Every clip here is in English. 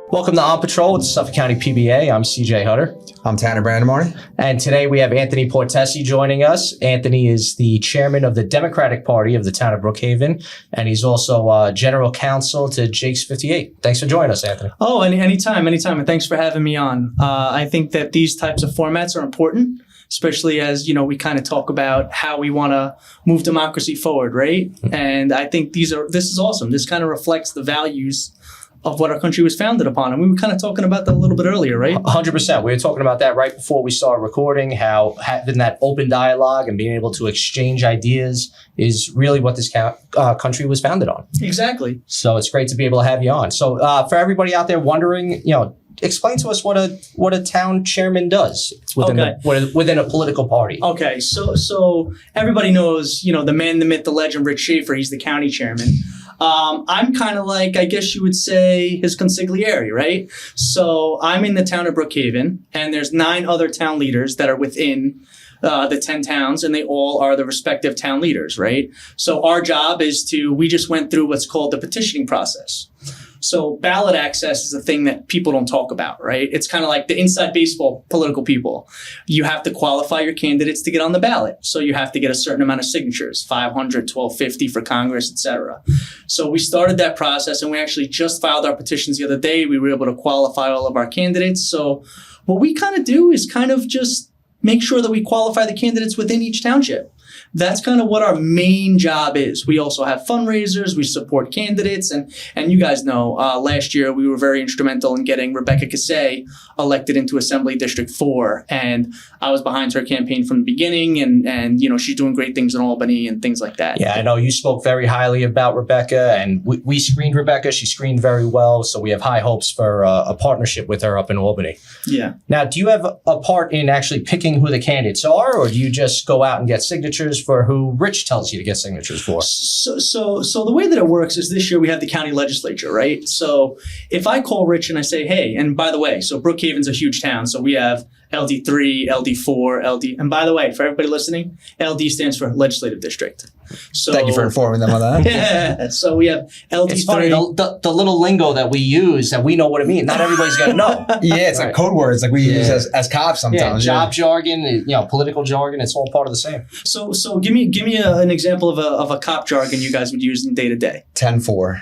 Welcome to On Patrol with the Suffolk County PBA. I'm CJ Hutter. I'm Tanner Brandamorny. And today we have Anthony Portesy joining us. Anthony is the chairman of the Democratic Party of the town of Brookhaven, and he's also general counsel to Jake's 58. Thanks for joining us, Anthony. Oh, anytime. And thanks for having me on. I think that these types of formats are important, especially as, we kind of talk about how we want to move democracy forward, right? Mm-hmm. And I think this is awesome. This kind of reflects the values of what our country was founded upon. And we were kind of talking about that a little bit earlier, right? 100%. We were talking about that right before we started recording, how having that open dialogue and being able to exchange ideas is really what this country was founded on. Exactly. So it's great to be able to have you on. So for everybody out there wondering, explain to us what a town chairman does within a political party. Okay, so everybody knows, the man, the myth, the legend, Rich Schaefer. He's the county chairman. I'm kind of like, I guess you would say, his consigliere, right? So I'm in the town of Brookhaven, and there's 9 other town leaders that are within the 10 towns, and they all are the respective town leaders, right? So our job is we just went through what's called the petitioning process. So ballot access is a thing that people don't talk about, right? It's kind of like the inside baseball political people. You have to qualify your candidates to get on the ballot. So you have to get a certain amount of signatures, 500, 1250 for Congress, etc. So we started that process, and we actually just filed our petitions the other day. We were able to qualify all of our candidates. So what we kind of do is kind of just make sure that we qualify the candidates within each township. That's kind of what our main job is. We also have fundraisers. We support candidates. And you guys know, last year we were very instrumental in getting Rebecca Cassay elected into Assembly District 4. And I was behind her campaign from the beginning. And she's doing great things in Albany and things like that. Yeah, I know you spoke very highly about Rebecca, and we screened Rebecca. She screened very well. So we have high hopes for a partnership with her up in Albany. Yeah. Now, do you have a part in actually picking who the candidates are, or do you just go out and get signatures for who Rich tells you to get signatures for? So the way that it works is this year we have the county legislature, right? So if I call Rich and I say, hey, and by the way, so Brookhaven's a huge town. So we have LD3, LD4, LD. And by the way, for everybody listening, LD stands for Legislative District. So thank you for informing them on that. Yeah. So we have LD3. It's funny, the little lingo that we use, that we know what it means. Not everybody's going to know. Yeah, it's like code words like we use as cops sometimes. Job jargon, political jargon, it's all part of the same. So give me an example of a cop jargon you guys would use in day to day. 10-4.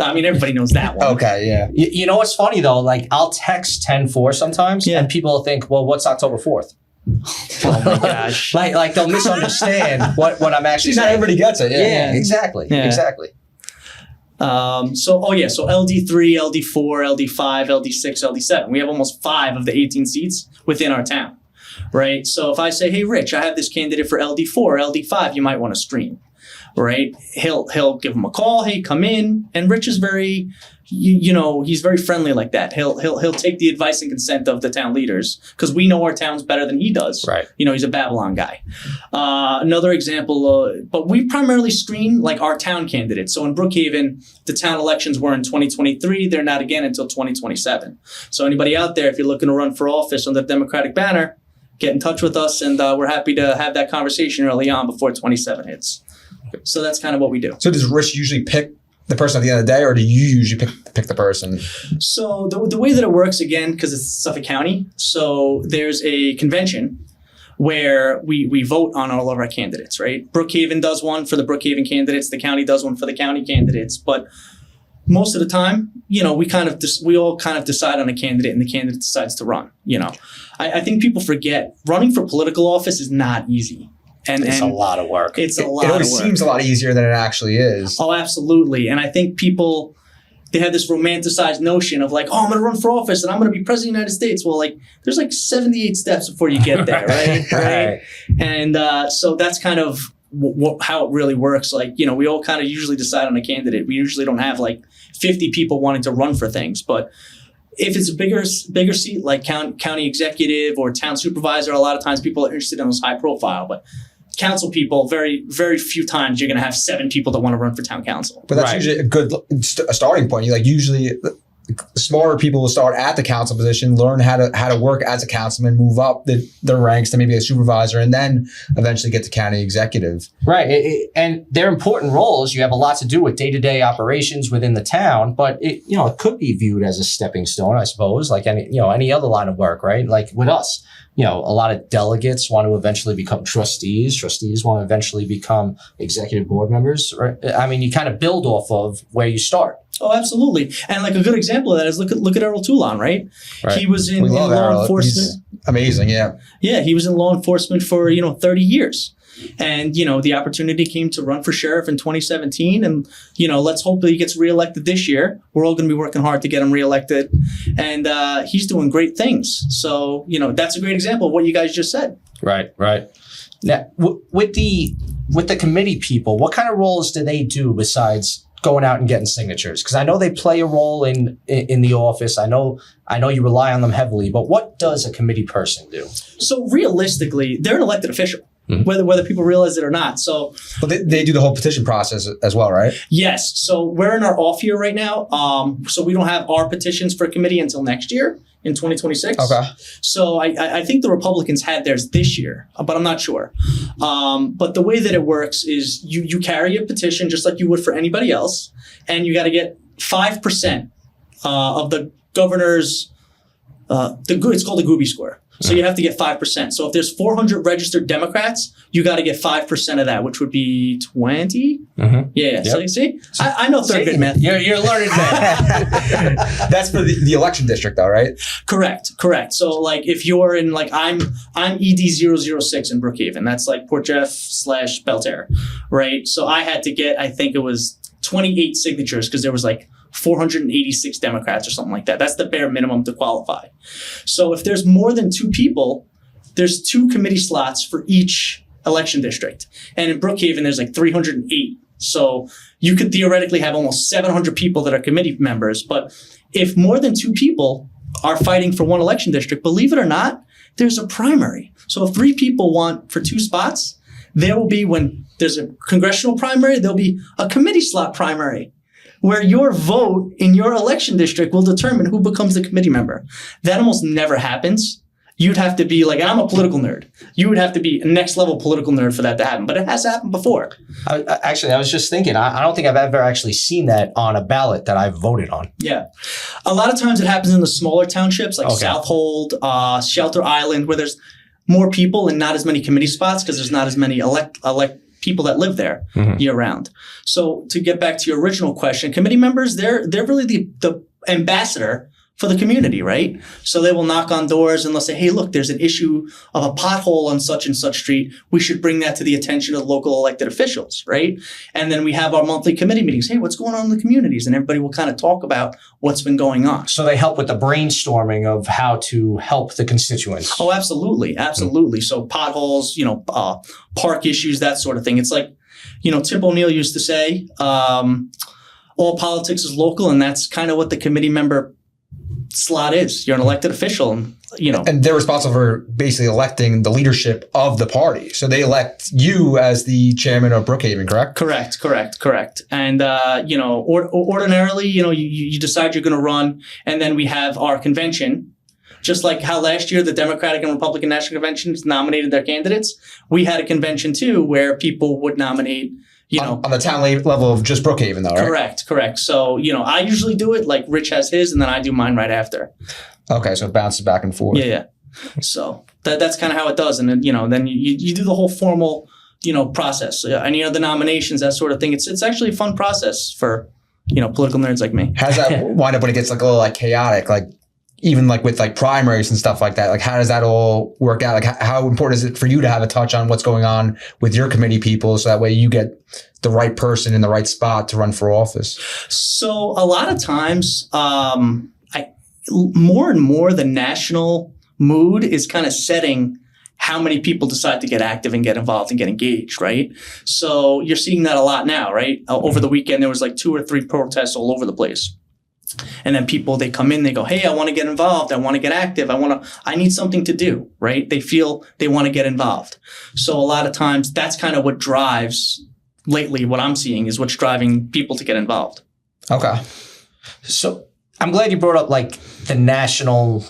I mean, everybody knows that one. Okay, yeah. You know what's funny though? Like I'll text 10-4 sometimes, and people will think, well, what's October 4th? Oh my gosh! like they'll misunderstand what I'm actually saying. Not everybody gets it. Yeah, exactly. Yeah. Exactly. So LD3, LD4, LD5, LD6, LD7. We have almost 5 of the 18 seats within our town, right? So if I say, hey, Rich, I have this candidate for LD4, LD5, you might want to screen, right? He'll give him a call. Hey, come in. And Rich is very, he's very friendly like that. He'll take the advice and consent of the town leaders because we know our towns better than he does. Right. He's a Babylon guy. Another example, but we primarily screen like our town candidates. So in Brookhaven, the town elections were in 2023. They're not again until 2027. So anybody out there, if you're looking to run for office under the Democratic banner, get in touch with us, and we're happy to have that conversation early on before 27 hits. So that's kind of what we do. So does Rich usually pick the person at the end of the day, or do you usually pick the person? So the way that it works, again, because it's Suffolk County, so there's a convention where we vote on all of our candidates, right? Brookhaven does one for the Brookhaven candidates. The county does one for the county candidates. But most of the time, we all kind of decide on a candidate, and the candidate decides to run. I think people forget running for political office is not easy. And it's a lot of work. It always seems a lot easier than it actually is. Oh, absolutely. And I think people, they have this romanticized notion of like, I'm going to run for office and I'm going to be president of the United States. Well, there's 78 steps before you get there, right? Right. And so that's kind of how it really works. We all kind of usually decide on a candidate. We usually don't have 50 people wanting to run for things, but if it's a bigger seat like county executive or town supervisor, a lot of times people are interested in those high profile, but council people, very, very few times you're going to have 7 people that want to run for town council. But that's usually a good starting point. Usually smarter people will start at the council position, learn how to work as a councilman, move up the ranks to maybe a supervisor, and then eventually get to county executive. Right. And they're important roles. You have a lot to do with day-to-day operations within the town, but it could be viewed as a stepping stone, I suppose, like any other line of work, right? Like with us, a lot of delegates want to eventually become trustees. Trustees want to eventually become executive board members. Right? I mean, you kind of build off of where you start. Oh, absolutely. And like a good example of that is look at Errol Toulon, right? He was in law enforcement. He's amazing, yeah. Yeah, he was in law enforcement for 30 years. And, the opportunity came to run for sheriff in 2017. And, let's hope that he gets reelected this year. We're all going to be working hard to get him reelected. And he's doing great things. So, that's a great example of what you guys just said. Right. Now, with the committee people, what kind of roles do they do besides going out and getting signatures? Because I know they play a role in the office. I know you rely on them heavily, but what does a committee person do? So realistically, they're an elected official, whether people realize it or not. So, well, they do the whole petition process as well, right? Yes. So we're in our off year right now. So we don't have our petitions for committee until next year in 2026. Okay. So I think the Republicans had theirs this year, but I'm not sure. But the way that it works is you carry a petition just like you would for anybody else, and you got to get 5% of the governor's it's called the Gooby score. So you have to get 5%. So if there's 400 registered Democrats, you got to get 5% of that, which would be 20. Yeah. Yep. So you see, I know third grade math. You're learning math. That's for the election district, though, right? Correct. So like if you're in I'm ED006 in Brookhaven. That's like Port Jeff / Belterre, right? So I had to get, I think it was 28 signatures because there was 486 Democrats or something like that. That's the bare minimum to qualify. So if there's more than 2 people, there's 2 committee slots for each election district. And in Brookhaven, there's 308. So you could theoretically have almost 700 people that are committee members. But if more than 2 people are fighting for one election district, believe it or not, there's a primary. So if 3 people want for 2 spots, there will be, when there's a congressional primary, there'll be a committee slot primary, where your vote in your election district will determine who becomes the committee member. That almost never happens. You'd have to be and I'm a political nerd. You would have to be a next level political nerd for that to happen, but it has happened before. I was just thinking, I don't think I've ever actually seen that on a ballot that I've voted on. Yeah. A lot of times it happens in the smaller townships like Southold, Shelter Island, where there's more people and not as many committee spots because there's not as many elect people that live there year round. So to get back to your original question, committee members, they're really the ambassador for the community, right? So they will knock on doors and they'll say, hey, look, there's an issue of a pothole on such and such street. We should bring that to the attention of local elected officials, right? And then we have our monthly committee meetings. Hey, what's going on in the communities? And everybody will kind of talk about what's been going on. So they help with the brainstorming of how to help the constituents. Oh, absolutely. So potholes, park issues, that sort of thing. It's like, Tip O'Neill used to say, all politics is local, and that's kind of what the committee member slot is. You're an elected official, and they're responsible for basically electing the leadership of the party. So they elect you as the chairman of Brookhaven, correct? Correct. And ordinarily, you decide you're going to run, and then we have our convention. Just like how last year the Democratic and Republican National Conventions nominated their candidates, we had a convention too where people would nominate. On the town level of just Brookhaven, though, right? Correct. So, I usually do it like Rich has his, and then I do mine right after. Okay, so it bounces back and forth. Yeah. So that's kind of how it does, and then then you do the whole formal process, the nominations, that sort of thing. It's actually a fun process for political nerds like me. How does that wind up when it gets a little chaotic, even with primaries and stuff like that? How does that all work out? How important is it for you to have a touch on what's going on with your committee people so that way you get the right person in the right spot to run for office? So a lot of times, more and more the national mood is kind of setting how many people decide to get active and get involved and get engaged, right? So you're seeing that a lot now, right? Over the weekend, there was 2 or 3 protests all over the place. And then people, they come in, they go, hey, I want to get involved. I want to get active. I need something to do, right? They feel they want to get involved. So a lot of times that's kind of what drives, lately what I'm seeing is what's driving people to get involved. Okay. So I'm glad you brought up like the national,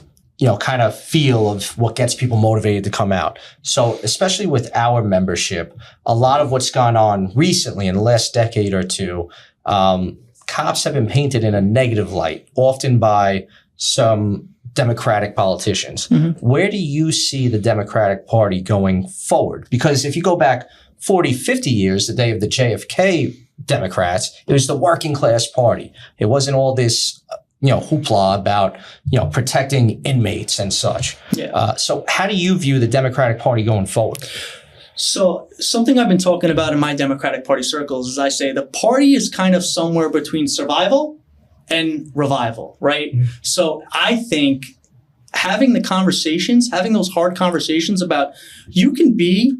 kind of feel of what gets people motivated to come out. So especially with our membership, a lot of what's gone on recently in the last decade or two, cops have been painted in a negative light, often by some Democratic politicians. Mm-hmm. Where do you see the Democratic Party going forward? Because if you go back 40, 50 years, the day of the JFK Democrats, it was the working class party. It wasn't all this, hoopla about, protecting inmates and such. Yeah. So how do you view the Democratic Party going forward? So something I've been talking about in my Democratic Party circles is I say the party is kind of somewhere between survival and revival, right? Mm-hmm. So I think having those hard conversations about you can be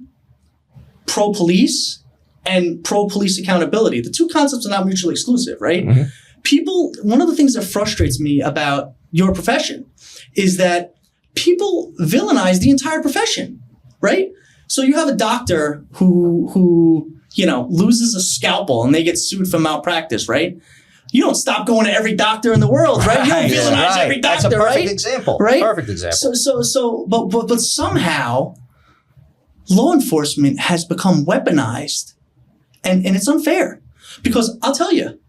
pro-police and pro-police accountability. The two concepts are not mutually exclusive, right? Mm-hmm. One of the things that frustrates me about your profession is that people villainize the entire profession, right? So you have a doctor who loses a scalpel and they get sued for malpractice, right? You don't stop going to every doctor in the world, right? You don't villainize every doctor, That's a perfect right? example. Right? Perfect example. But somehow law enforcement has become weaponized and it's unfair. Because I'll tell you,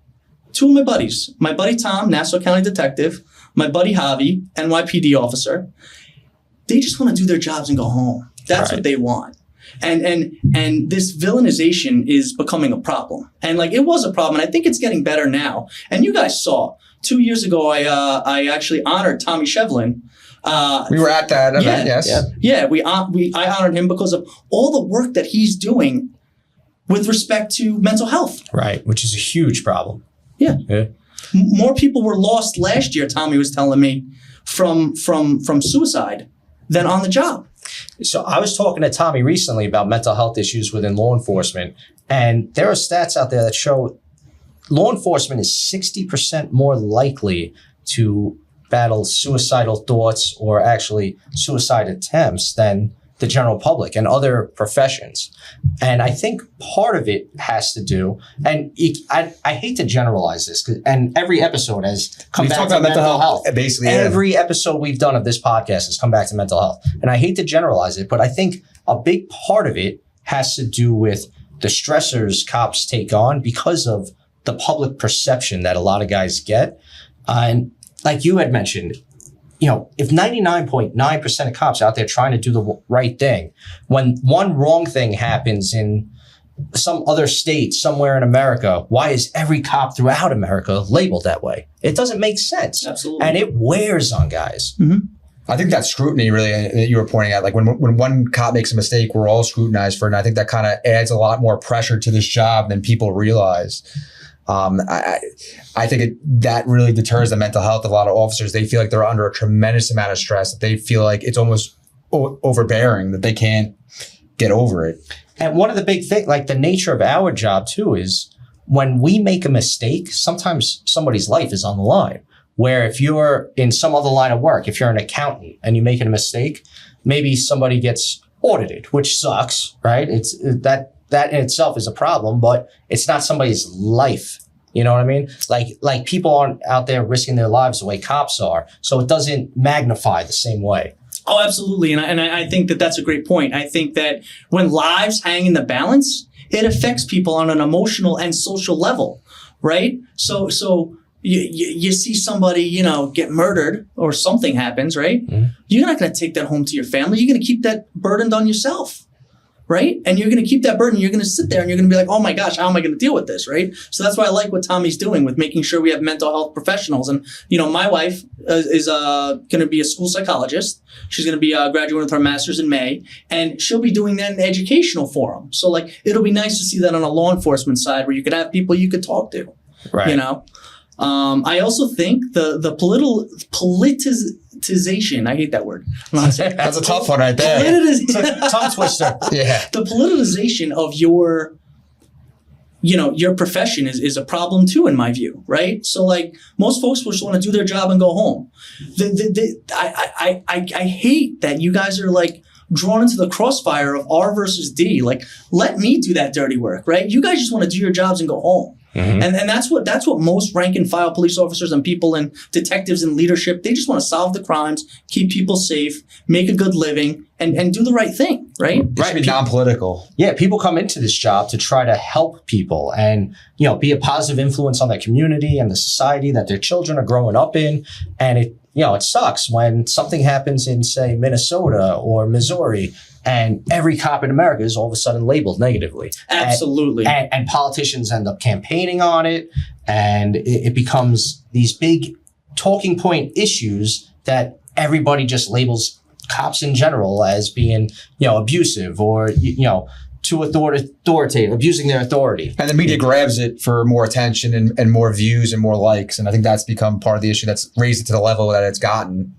two of my buddies, my buddy Tom, Nassau County detective, my buddy Javi, NYPD officer, they just want to do their jobs and go home. That's what they want. And this villainization is becoming a problem. And like, it was a problem. And I think it's getting better now. And you guys saw 2 years ago, I actually honored Tommy Shevlin. We were at that event, yes. Yeah, I honored him because of all the work that he's doing with respect to mental health. Right, which is a huge problem. Yeah. More people were lost last year, Tommy was telling me, from suicide than on the job. So I was talking to Tommy recently about mental health issues within law enforcement, and there are stats out there that show law enforcement is 60% more likely to battle suicidal thoughts or actually suicide attempts than the general public and other professions. And I think part of it has to do, and I hate to generalize this, and every episode has come back to mental health. Basically, every episode we've done of this podcast has come back to mental health. And I hate to generalize it, but I think a big part of it has to do with the stressors cops take on because of the public perception that a lot of guys get. And like you had mentioned, if 99.9% of cops out there trying to do the right thing, when one wrong thing happens in some other state somewhere in America, why is every cop throughout America labeled that way? It doesn't make sense. Absolutely. And it wears on guys. Mm-hmm. I think that scrutiny really that you were pointing at, like when one cop makes a mistake, we're all scrutinized for it. And I think that kind of adds a lot more pressure to this job than people realize. I think that really deters the mental health of a lot of officers. They feel like they're under a tremendous amount of stress, that they feel like it's almost overbearing, that they can't get over it. And one of the big things, like the nature of our job too, is when we make a mistake, sometimes somebody's life is on the line. Where if you're in some other line of work, if you're an accountant and you make a mistake, maybe somebody gets audited, which sucks, right? It's that in itself is a problem, but it's not somebody's life. You know what I mean? Like people aren't out there risking their lives the way cops are. So it doesn't magnify the same way. Oh, absolutely. And I think that that's a great point. I think that when lives hang in the balance, it affects people on an emotional and social level, right? So you see somebody, get murdered or something happens, right? Mm-hmm. You're not going to take that home to your family. You're going to keep that burdened on yourself. Right? And you're going to keep that burden. You're going to sit there and you're going to be like, oh my gosh, how am I going to deal with this? Right? So that's why I like what Tommy's doing with making sure we have mental health professionals. And, my wife is going to be a school psychologist. She's going to be graduating with her master's in May, and she'll be doing that in the educational forum. So like, it'll be nice to see that on a law enforcement side where you could have people you could talk to, right? I also think the politicization, I hate that word. That's a tough one right there. Tongue twister. Yeah. The politicization of your profession is a problem too, in my view, right? So like most folks just want to do their job and go home. I hate that you guys are like drawn into the crossfire of R versus D. Like, let me do that dirty work, right? You guys just want to do your jobs and go home. And that's what most rank and file police officers and people and detectives and leadership, they just want to solve the crimes, keep people safe, make a good living, and do the right thing, right? It should be non-political. Yeah, people come into this job to try to help people and, be a positive influence on their community and the society that their children are growing up in. And it sucks when something happens in, say, Minnesota or Missouri, and every cop in America is all of a sudden labeled negatively. Absolutely. And politicians end up campaigning on it, and it becomes these big talking point issues that everybody just labels cops in general as being, abusive or, too authoritative, abusing their authority. And the media grabs it for more attention and more views and more likes. And I think that's become part of the issue that's raised it to the level that it's gotten.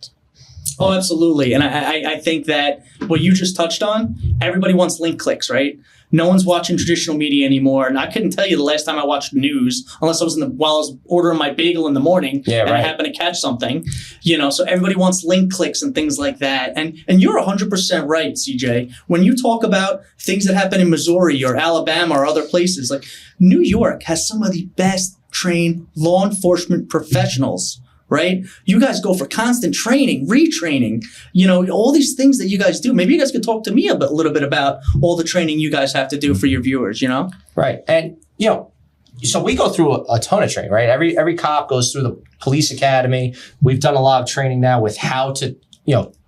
Oh, absolutely. And I think that what you just touched on, everybody wants link clicks, right? No one's watching traditional media anymore. And I couldn't tell you the last time I watched news, unless I was while I was ordering my bagel in the morning and I happened to catch something, so everybody wants link clicks and things like that. And you're 100% right, CJ. When you talk about things that happen in Missouri or Alabama or other places, like New York has some of the best trained law enforcement professionals. Right? You guys go for constant training, retraining, all these things that you guys do. Maybe you guys could talk to me a little bit about all the training you guys have to do for your viewers, Right. And, so we go through a ton of training, right? Every cop goes through the police academy. We've done a lot of training now with how to,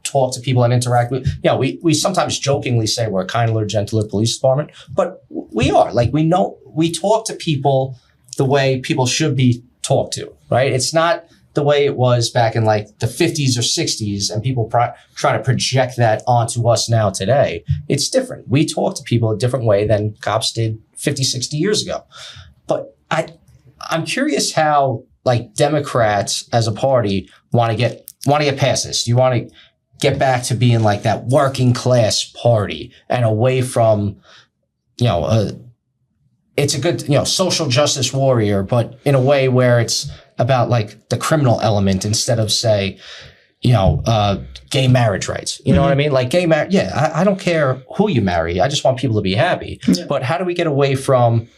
talk to people and interact with, we sometimes jokingly say we're a kinder, gentler police department, but we are. Like, we talk to people the way people should be talked to, right? It's not the way it was back in like the 50s or 60s, and people try to project that onto us now today. It's different. We talk to people a different way than cops did 50, 60 years ago. But I'm curious how like Democrats as a party want to get past this. Do you want to get back to being like that working class party and away from, it's a good, social justice warrior, but in a way where it's about like the criminal element instead of, say, gay marriage rights. You know what I mean? Like gay marriage. Yeah, I don't care who you marry. I just want people to be happy. Yeah. But how do we get away from,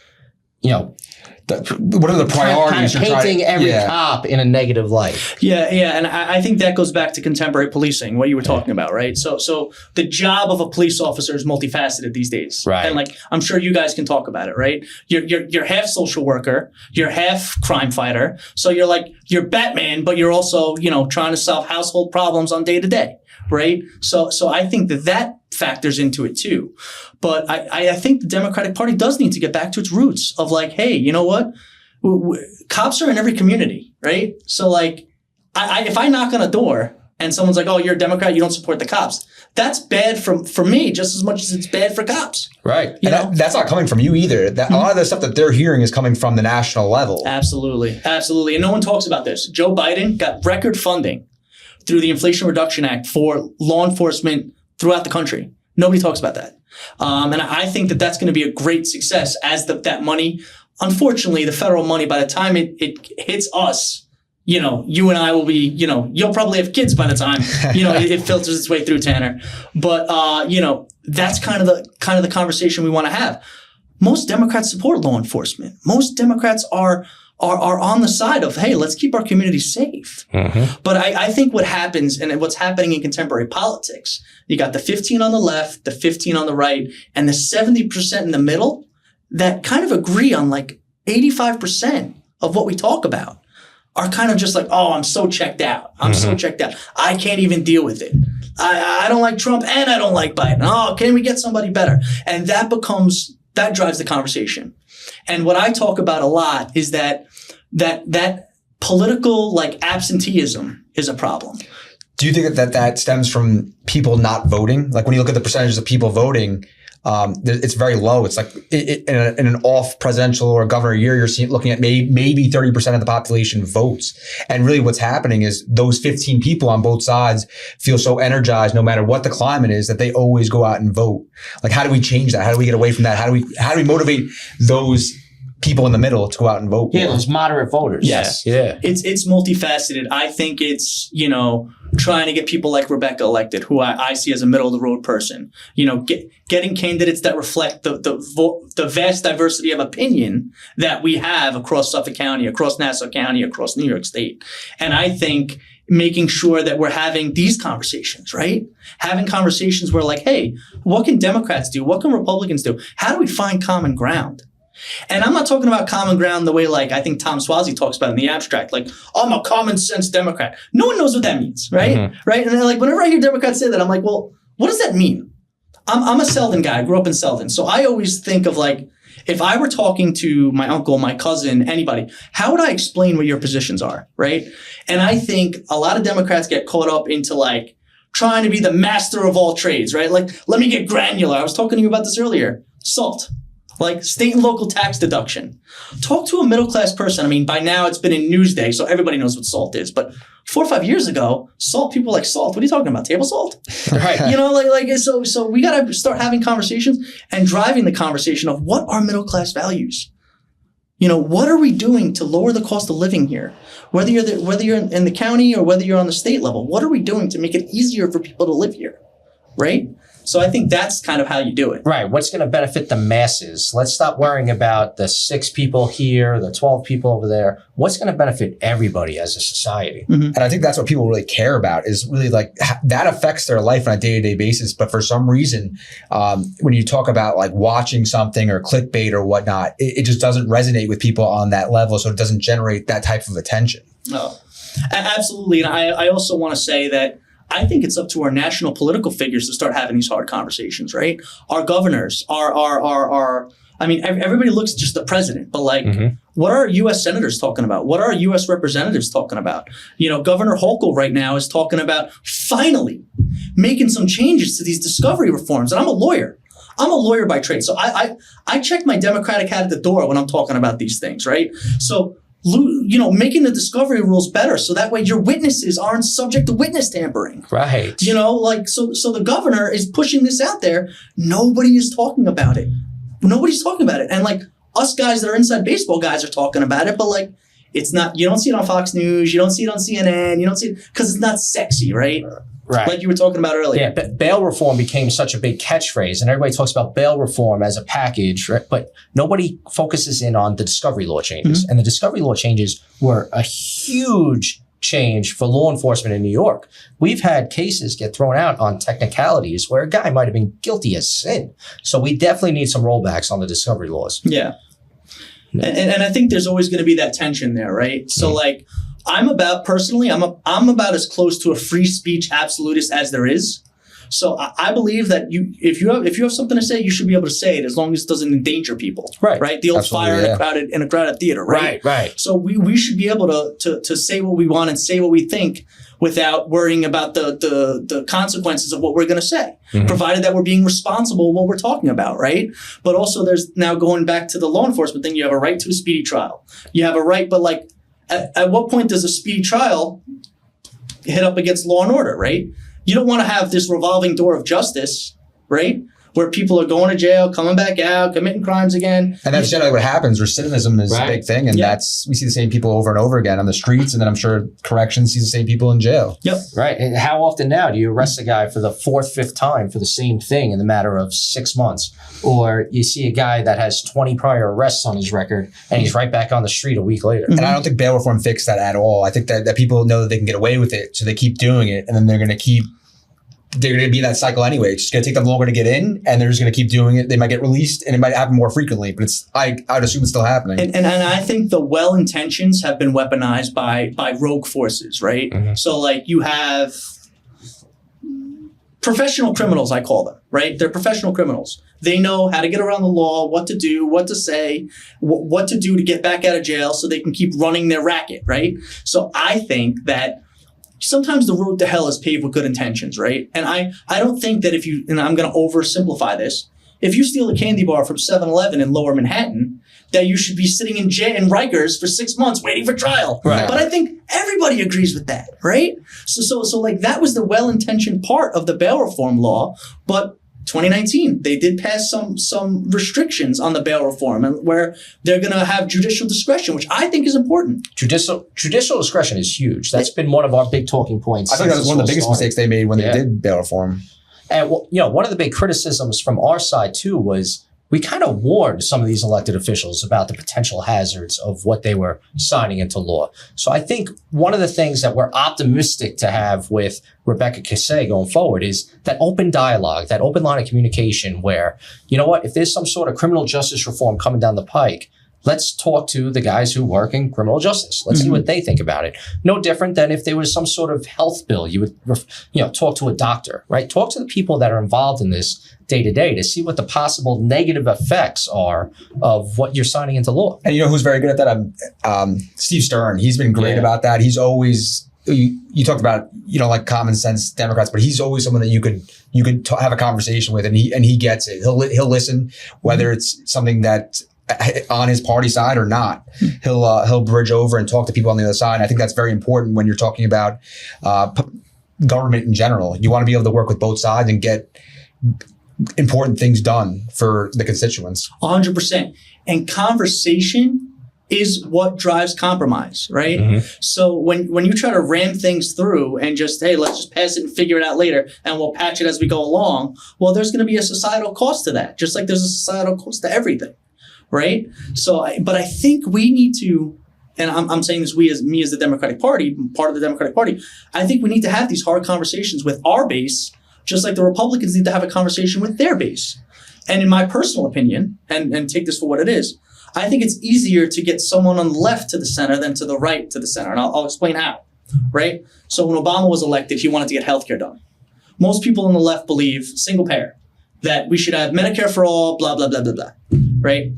what are the priorities? Kind of painting every cop in a negative light. Yeah. And I think that goes back to contemporary policing, what you were talking about, right? So the job of a police officer is multifaceted these days. Right. And like, I'm sure you guys can talk about it, right? You're half social worker, you're half crime fighter. So you're Batman, but you're also, trying to solve household problems on day to day, right? So I think that factors into it too. But I think the Democratic Party does need to get back to its roots of like, hey, you know what? Cops are in every community, right? So like, if I knock on a door and someone's like, oh, you're a Democrat, you don't support the cops, that's bad for me just as much as it's bad for cops. Right. That's not coming from you either. A lot of the stuff that they're hearing is coming from the national level. Absolutely. Absolutely. And no one talks about this. Joe Biden got record funding through the Inflation Reduction Act for law enforcement throughout the country. Nobody talks about that. And I think that that's going to be a great success as that money, unfortunately, the federal money, by the time it hits us, you and I will be, you'll probably have kids by the time, it filters its way through, Tanner. But, that's kind of the conversation we want to have. Most Democrats support law enforcement. Most Democrats are on the side of, hey, let's keep our community safe. Mm-hmm. But I think what happens and what's happening in contemporary politics, you got the 15 on the left, the 15 on the right, and the 70% in the middle that kind of agree on like 85% of what we talk about are kind of just like, oh, I'm so checked out. I'm so checked out. I can't even deal with it. I don't like Trump and I don't like Biden. Oh, can we get somebody better? And that drives the conversation. And what I talk about a lot is that political like absenteeism is a problem. Do you think that stems from people not voting? Like when you look at the percentages of people voting, it's very low. It's like in an off presidential or governor year, you're looking at maybe 30% of the population votes. And really what's happening is those 15 people on both sides feel so energized no matter what the climate is that they always go out and vote. Like how do we change that? How do we get away from that? How do we motivate those people in the middle to go out and vote. Yeah, those moderate voters. Yes. Yeah. It's multifaceted. I think it's, trying to get people like Rebecca elected, who I see as a middle of the road person. Getting candidates that reflect the vast diversity of opinion that we have across Suffolk County, across Nassau County, across New York State. And I think making sure that we're having these conversations, right? Having conversations where like, hey, what can Democrats do? What can Republicans do? How do we find common ground? And I'm not talking about common ground the way like I think Tom Swazi talks about in the abstract, like, I'm a common sense Democrat. No one knows what that means, right? Mm-hmm. Right? And then, like, whenever I hear Democrats say that, I'm like, well, what does that mean? I'm a Selden guy. I grew up in Selden. So I always think of like, if I were talking to my uncle, my cousin, anybody, how would I explain what your positions are, right? And I think a lot of Democrats get caught up into like trying to be the master of all trades, right? Like, let me get granular. I was talking to you about this earlier. SALT. Like state and local tax deduction. Talk to a middle-class person. I mean, by now it's been in Newsday, so everybody knows what SALT is. But 4 or 5 years ago, SALT, people were like, SALT, what are you talking about? Table salt? Right. So we got to start having conversations and driving the conversation of what are middle-class values? What are we doing to lower the cost of living here? Whether you're in the county or whether you're on the state level, what are we doing to make it easier for people to live here? Right? So I think that's kind of how you do it. Right. What's going to benefit the masses? Let's stop worrying about the 6 people here, the 12 people over there. What's going to benefit everybody as a society? Mm-hmm. And I think that's what people really care about is really like that affects their life on a day-to-day basis. But for some reason, when you talk about like watching something or clickbait or whatnot, it just doesn't resonate with people on that level. So it doesn't generate that type of attention. No, absolutely. And I also want to say that I think it's up to our national political figures to start having these hard conversations, right? Our governors, everybody looks at just the president, but like, what are U.S. senators talking about? What are U.S. representatives talking about? Governor Hochul right now is talking about finally making some changes to these discovery reforms. And I'm a lawyer. I'm a lawyer by trade. So I check my Democratic hat at the door when I'm talking about these things, right? So making the discovery rules better so that way your witnesses aren't subject to witness tampering. Right. So the governor is pushing this out there. Nobody is talking about it. Nobody's talking about it. And like us guys that are inside baseball guys are talking about it, but like it's not, you don't see it on Fox News, you don't see it on CNN, you don't see it because it's not sexy, right? Right. Like you were talking about earlier. Yeah, but bail reform became such a big catchphrase, and everybody talks about bail reform as a package, right? But nobody focuses in on the discovery law changes. And the discovery law changes were a huge change for law enforcement in New York. We've had cases get thrown out on technicalities where a guy might have been guilty as sin. So we definitely need some rollbacks on the discovery laws. Yeah. And I think there's always going to be that tension there, right? So like, I'm about as close to a free speech absolutist as there is. So I believe that if you have something to say, you should be able to say it as long as it doesn't endanger people. Right. The old Absolutely, fire in a crowded theater. Right. So we should be able to say what we want and say what we think without worrying about the consequences of what we're going to say, provided that we're being responsible what we're talking about. Right. But also there's now going back to the law enforcement thing. You have a right to a speedy trial. You have a right, but like, at what point does a speedy trial hit up against law and order, right? You don't want to have this revolving door of justice, right? Where people are going to jail, coming back out, committing crimes again. And that's generally what happens. Recidivism is a big thing. And we see the same people over and over again on the streets. And then I'm sure corrections sees the same people in jail. Yep. Right. And how often now do you arrest a guy for the 4th, 5th time for the same thing in the matter of 6 months? Or you see a guy that has 20 prior arrests on his record and he's right back on the street a week later. And I don't think bail reform fixed that at all. I think that people know that they can get away with it. So they keep doing it. And then they're going to be in that cycle anyway. It's just going to take them longer to get in, and they're just going to keep doing it. They might get released, and it might happen more frequently, but I would assume it's still happening. And I think the well-intentions have been weaponized by rogue forces, right? So like you have professional criminals, I call them, right? They're professional criminals. They know how to get around the law, what to do, what to say, what to do to get back out of jail so they can keep running their racket, right? So I think that sometimes the road to hell is paved with good intentions, right? And I don't think that and I'm going to oversimplify this, if you steal a candy bar from 7-Eleven in Lower Manhattan, that you should be sitting in jail in Rikers for 6 months waiting for trial. Right. But I think everybody agrees with that, right? So like that was the well-intentioned part of the bail reform law, but 2019, they did pass some restrictions on the bail reform, and where they're going to have judicial discretion, which I think is important. Judicial discretion is huge. That's been one of our big talking points. I think that was one of the biggest mistakes they made when they did bail reform. And one of the big criticisms from our side too was we kind of warned some of these elected officials about the potential hazards of what they were signing into law. So I think one of the things that we're optimistic to have with Rebecca Cassay going forward is that open dialogue, that open line of communication where, you know what, if there's some sort of criminal justice reform coming down the pike, let's talk to the guys who work in criminal justice. Let's see what they think about it. No different than if there was some sort of health bill, you would, talk to a doctor, right? Talk to the people that are involved in this day to day to see what the possible negative effects are of what you're signing into law. And you know who's very good at that? Steve Stern. He's been great about that. He's always, you talked about, like common sense Democrats, but he's always someone that you could have a conversation with, and he gets it. He'll listen, whether it's something that on his party side or not. He'll bridge over and talk to people on the other side. And I think that's very important when you're talking about government in general. You want to be able to work with both sides and get important things done for the constituents. 100%. And conversation is what drives compromise, right? Mm-hmm. So when you try to ram things through and just, hey, let's just pass it and figure it out later and we'll patch it as we go along, well, there's going to be a societal cost to that, just like there's a societal cost to everything. Right. So, but I think we need to, and I'm saying this, me as the Democratic Party, part of the Democratic Party, I think we need to have these hard conversations with our base, just like the Republicans need to have a conversation with their base. And in my personal opinion, and take this for what it is, I think it's easier to get someone on the left to the center than to the right to the center. And I'll explain how. Right. So when Obama was elected, he wanted to get healthcare done. Most people on the left believe single payer, that we should have Medicare for all, blah, blah, blah, blah, blah. Right.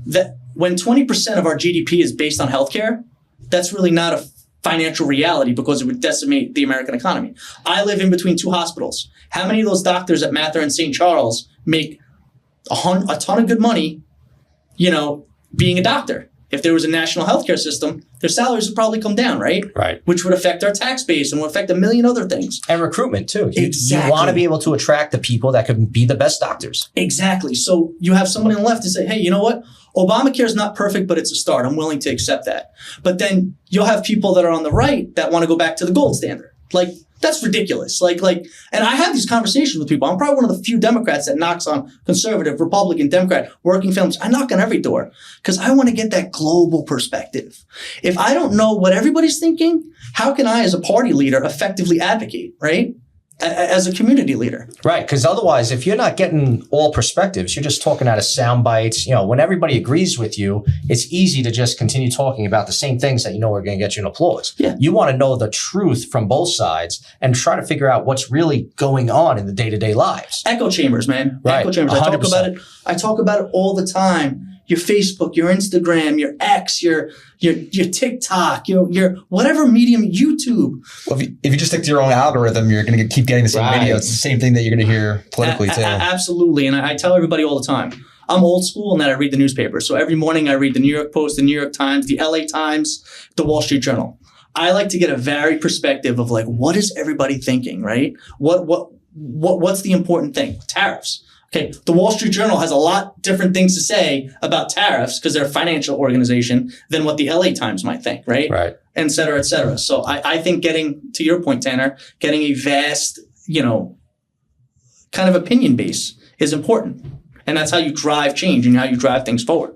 That when 20% of our GDP is based on healthcare, that's really not a financial reality because it would decimate the American economy. I live in between two hospitals. How many of those doctors at Mather and St. Charles make a ton of good money, being a doctor? If there was a national healthcare system, their salaries would probably come down, right? Right. Which would affect our tax base and would affect a million other things. And recruitment too. Exactly. You want to be able to attract the people that could be the best doctors. Exactly. So you have someone on the left to say, hey, you know what? Obamacare is not perfect, but it's a start. I'm willing to accept that. But then you'll have people that are on the right that want to go back to the gold standard. Like, that's ridiculous. And I have these conversations with people. I'm probably one of the few Democrats that knocks on conservative, Republican, Democrat, working families. I knock on every door because I want to get that global perspective. If I don't know what everybody's thinking, how can I, as a party leader, effectively advocate, right? As a community leader. Right. Because otherwise, if you're not getting all perspectives, you're just talking out of sound bites. When everybody agrees with you, it's easy to just continue talking about the same things that are going to get you an applause. Yeah. You want to know the truth from both sides and try to figure out what's really going on in the day-to-day lives. Echo chambers, man. Right. Echo chambers. 100%. I talk about it all the time. Your Facebook, your Instagram, your X, your TikTok, your whatever medium, YouTube. Well, if you just stick to your own algorithm, you're going to keep getting the same video. It's the same thing that you're going to hear politically too. Absolutely. And I tell everybody all the time, I'm old school in that I read the newspaper. So every morning I read the New York Post, the New York Times, the LA Times, the Wall Street Journal. I like to get a varied perspective of what is everybody thinking, right? What's the important thing? Tariffs. Okay, the Wall Street Journal has a lot different things to say about tariffs because they're a financial organization than what the LA Times might think, right? Right. Et cetera, et cetera. So I think to your point, Tanner, getting a vast, kind of opinion base is important. And that's how you drive change and how you drive things forward.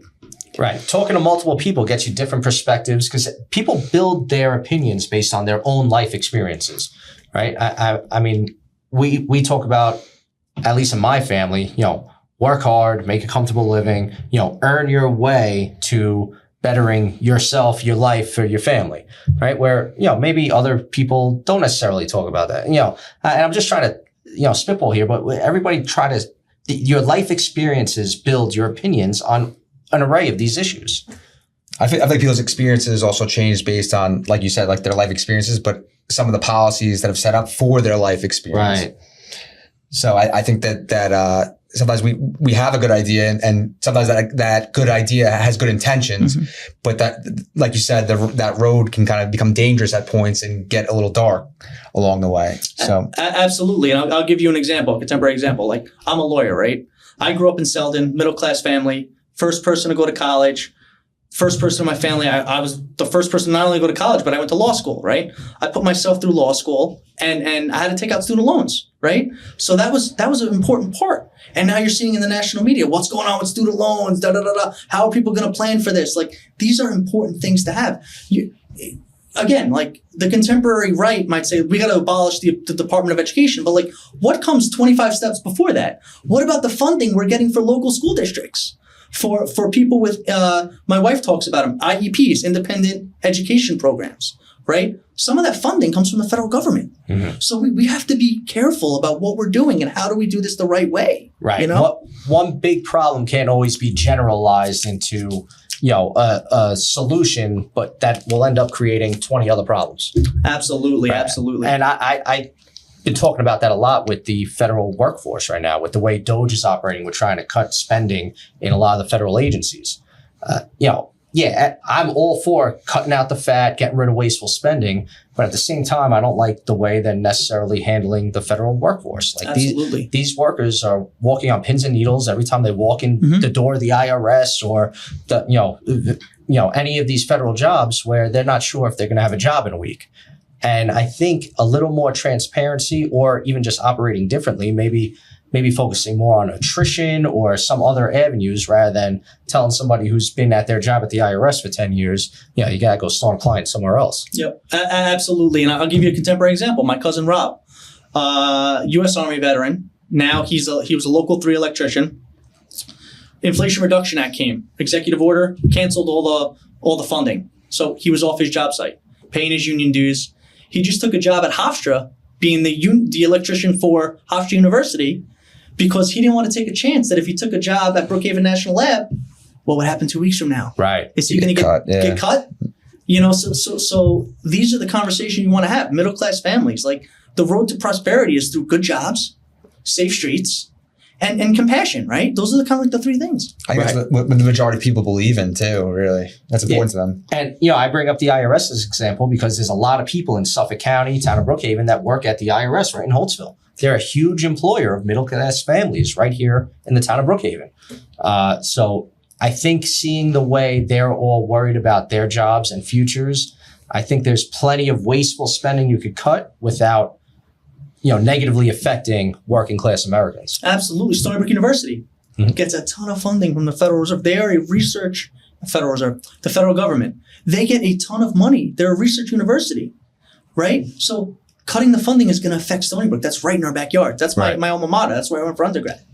Right. Talking to multiple people gets you different perspectives because people build their opinions based on their own life experiences, right? I mean, we talk about, at least in my family, work hard, make a comfortable living, earn your way to bettering yourself, your life, or your family, right? Where, maybe other people don't necessarily talk about that. And I'm just trying to, spitball here, but everybody your life experiences build your opinions on an array of these issues. I think people's experiences also change based on, like you said, their life experiences, but some of the policies that have set up for their life experience. Right. So I think that sometimes we have a good idea and sometimes that good idea has good intentions, but that, like you said, that road can kind of become dangerous at points and get a little dark along the way. So absolutely. And I'll give you an example, a contemporary example. Like, I'm a lawyer, right? I grew up in Selden, middle-class family, first person to go to college, first person in my family. I was the first person not only to go to college, but I went to law school, right? I put myself through law school and I had to take out student loans, right? So that was an important part. And now you're seeing in the national media, what's going on with student loans, how are people going to plan for this? Like, these are important things to have. Again, like, the contemporary right might say, we got to abolish the Department of Education, but like, what comes 25 steps before that? What about the funding we're getting for local school districts? For people with, my wife talks about them, IEPs, independent education programs, right? Some of that funding comes from the federal government. So we have to be careful about what we're doing and how do we do this the right way. Right. You know? One big problem can't always be generalized into, a solution, but that will end up creating 20 other problems. Absolutely. Right. Absolutely. And I been talking about that a lot with the federal workforce right now, with the way DOGE is operating. We're trying to cut spending in a lot of the federal agencies. I'm all for cutting out the fat, getting rid of wasteful spending, but at the same time, I don't like the way they're necessarily handling the federal workforce. Like, absolutely. These workers are walking on pins and needles every time they walk in the door of the IRS or any of these federal jobs where they're not sure if they're going to have a job in a week. And I think a little more transparency, or even just operating differently, maybe focusing more on attrition or some other avenues rather than telling somebody who's been at their job at the IRS for 10 years, you got to go start a client somewhere else. Yep, absolutely. And I'll give you a contemporary example. My cousin Rob, U.S. Army veteran. Now he was a local 3 electrician. Inflation Reduction Act came, executive order, canceled all the funding. So he was off his job site, paying his union dues. He just took a job at Hofstra, being the electrician for Hofstra University, because he didn't want to take a chance that if he took a job at Brookhaven National Lab, what would happen 2 weeks from now? Right. Is he going to get cut? So these are the conversations you want to have. Middle-class families, like, the road to prosperity is through good jobs, safe streets, and compassion, right? Those are kind of like the 3 things. I think that's what the majority of people believe in too, really. That's important to them. And, I bring up the IRS as an example because there's a lot of people in Suffolk County, town of Brookhaven, that work at the IRS right in Holtzville. They're a huge employer of middle-class families right here in the town of Brookhaven. So I think seeing the way they're all worried about their jobs and futures, I think there's plenty of wasteful spending you could cut without, negatively affecting working-class Americans. Absolutely. Stony Brook University gets a ton of funding from the Federal Reserve. They are the federal government. They get a ton of money. They're a research university, right? So cutting the funding is going to affect Stony Brook. That's right in our backyard. That's my alma mater. That's where I went for undergrad.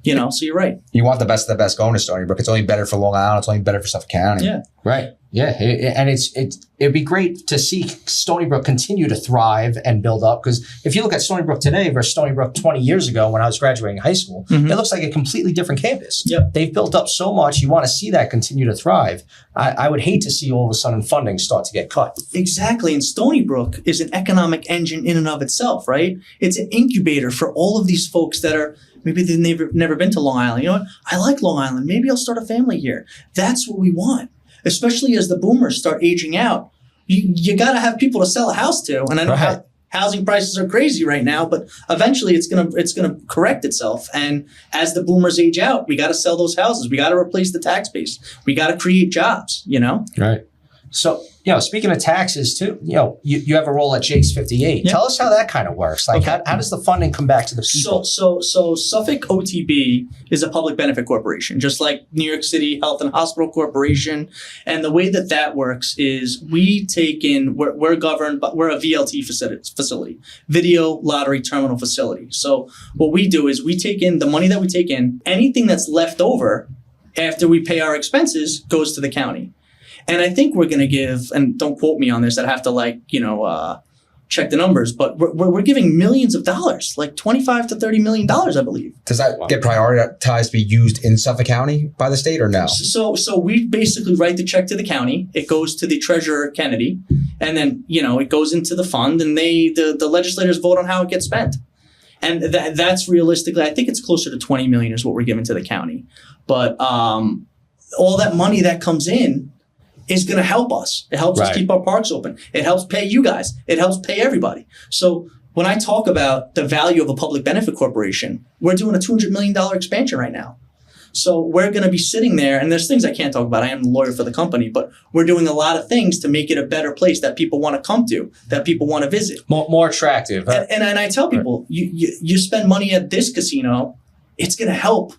So you're right. You want the best of the best going to Stony Brook. It's only better for Long Island. It's only better for Suffolk County. Yeah. Right. Yeah. And it'd be great to see Stony Brook continue to thrive and build up. Because if you look at Stony Brook today versus Stony Brook 20 years ago when I was graduating high school, it looks like a completely different campus. Yep. They've built up so much. You want to see that continue to thrive. I would hate to see all of a sudden funding start to get cut. Exactly. And Stony Brook is an economic engine in and of itself, right? It's an incubator for all of these folks that are, maybe they've never been to Long Island. You know what? I like Long Island. Maybe I'll start a family here. That's what we want. Especially as the boomers start aging out. You got to have people to sell a house to. And I know housing prices are crazy right now, but eventually it's gonna correct itself. And as the boomers age out, we got to sell those houses. We got to replace the tax base. We got to create jobs, Right. So, speaking of taxes too, you have a role at Jake's 58. Yeah. Tell us how that kind of works. Like, how does the funding come back to the people? So Suffolk OTB is a public benefit corporation, just like New York City Health and Hospital Corporation. And the way that works is we take in, we're governed, but we're a VLT facility, video lottery terminal facility. So what we do is we take in the money that we take in, anything that's left over after we pay our expenses goes to the county. And I think we're going to give, and don't quote me on this, I'd have to check the numbers, but we're giving millions of dollars, like $25 to $30 million, I believe. Does that get prioritized to be used in Suffolk County by the state or no? So we basically write the check to the county. It goes to the treasurer, Kennedy, and then, it goes into the fund, and the legislators vote on how it gets spent. And that's realistically, I think it's closer to 20 million is what we're giving to the county. But all that money that comes in is going to help us. It helps us keep our parks open. It helps pay you guys. It helps pay everybody. So when I talk about the value of a public benefit corporation, we're doing a $200 million expansion right now. So we're going to be sitting there, and there's things I can't talk about. I am the lawyer for the company, but we're doing a lot of things to make it a better place that people want to come to, that people want to visit. More attractive. And I tell people, you spend money at this casino, it's going to help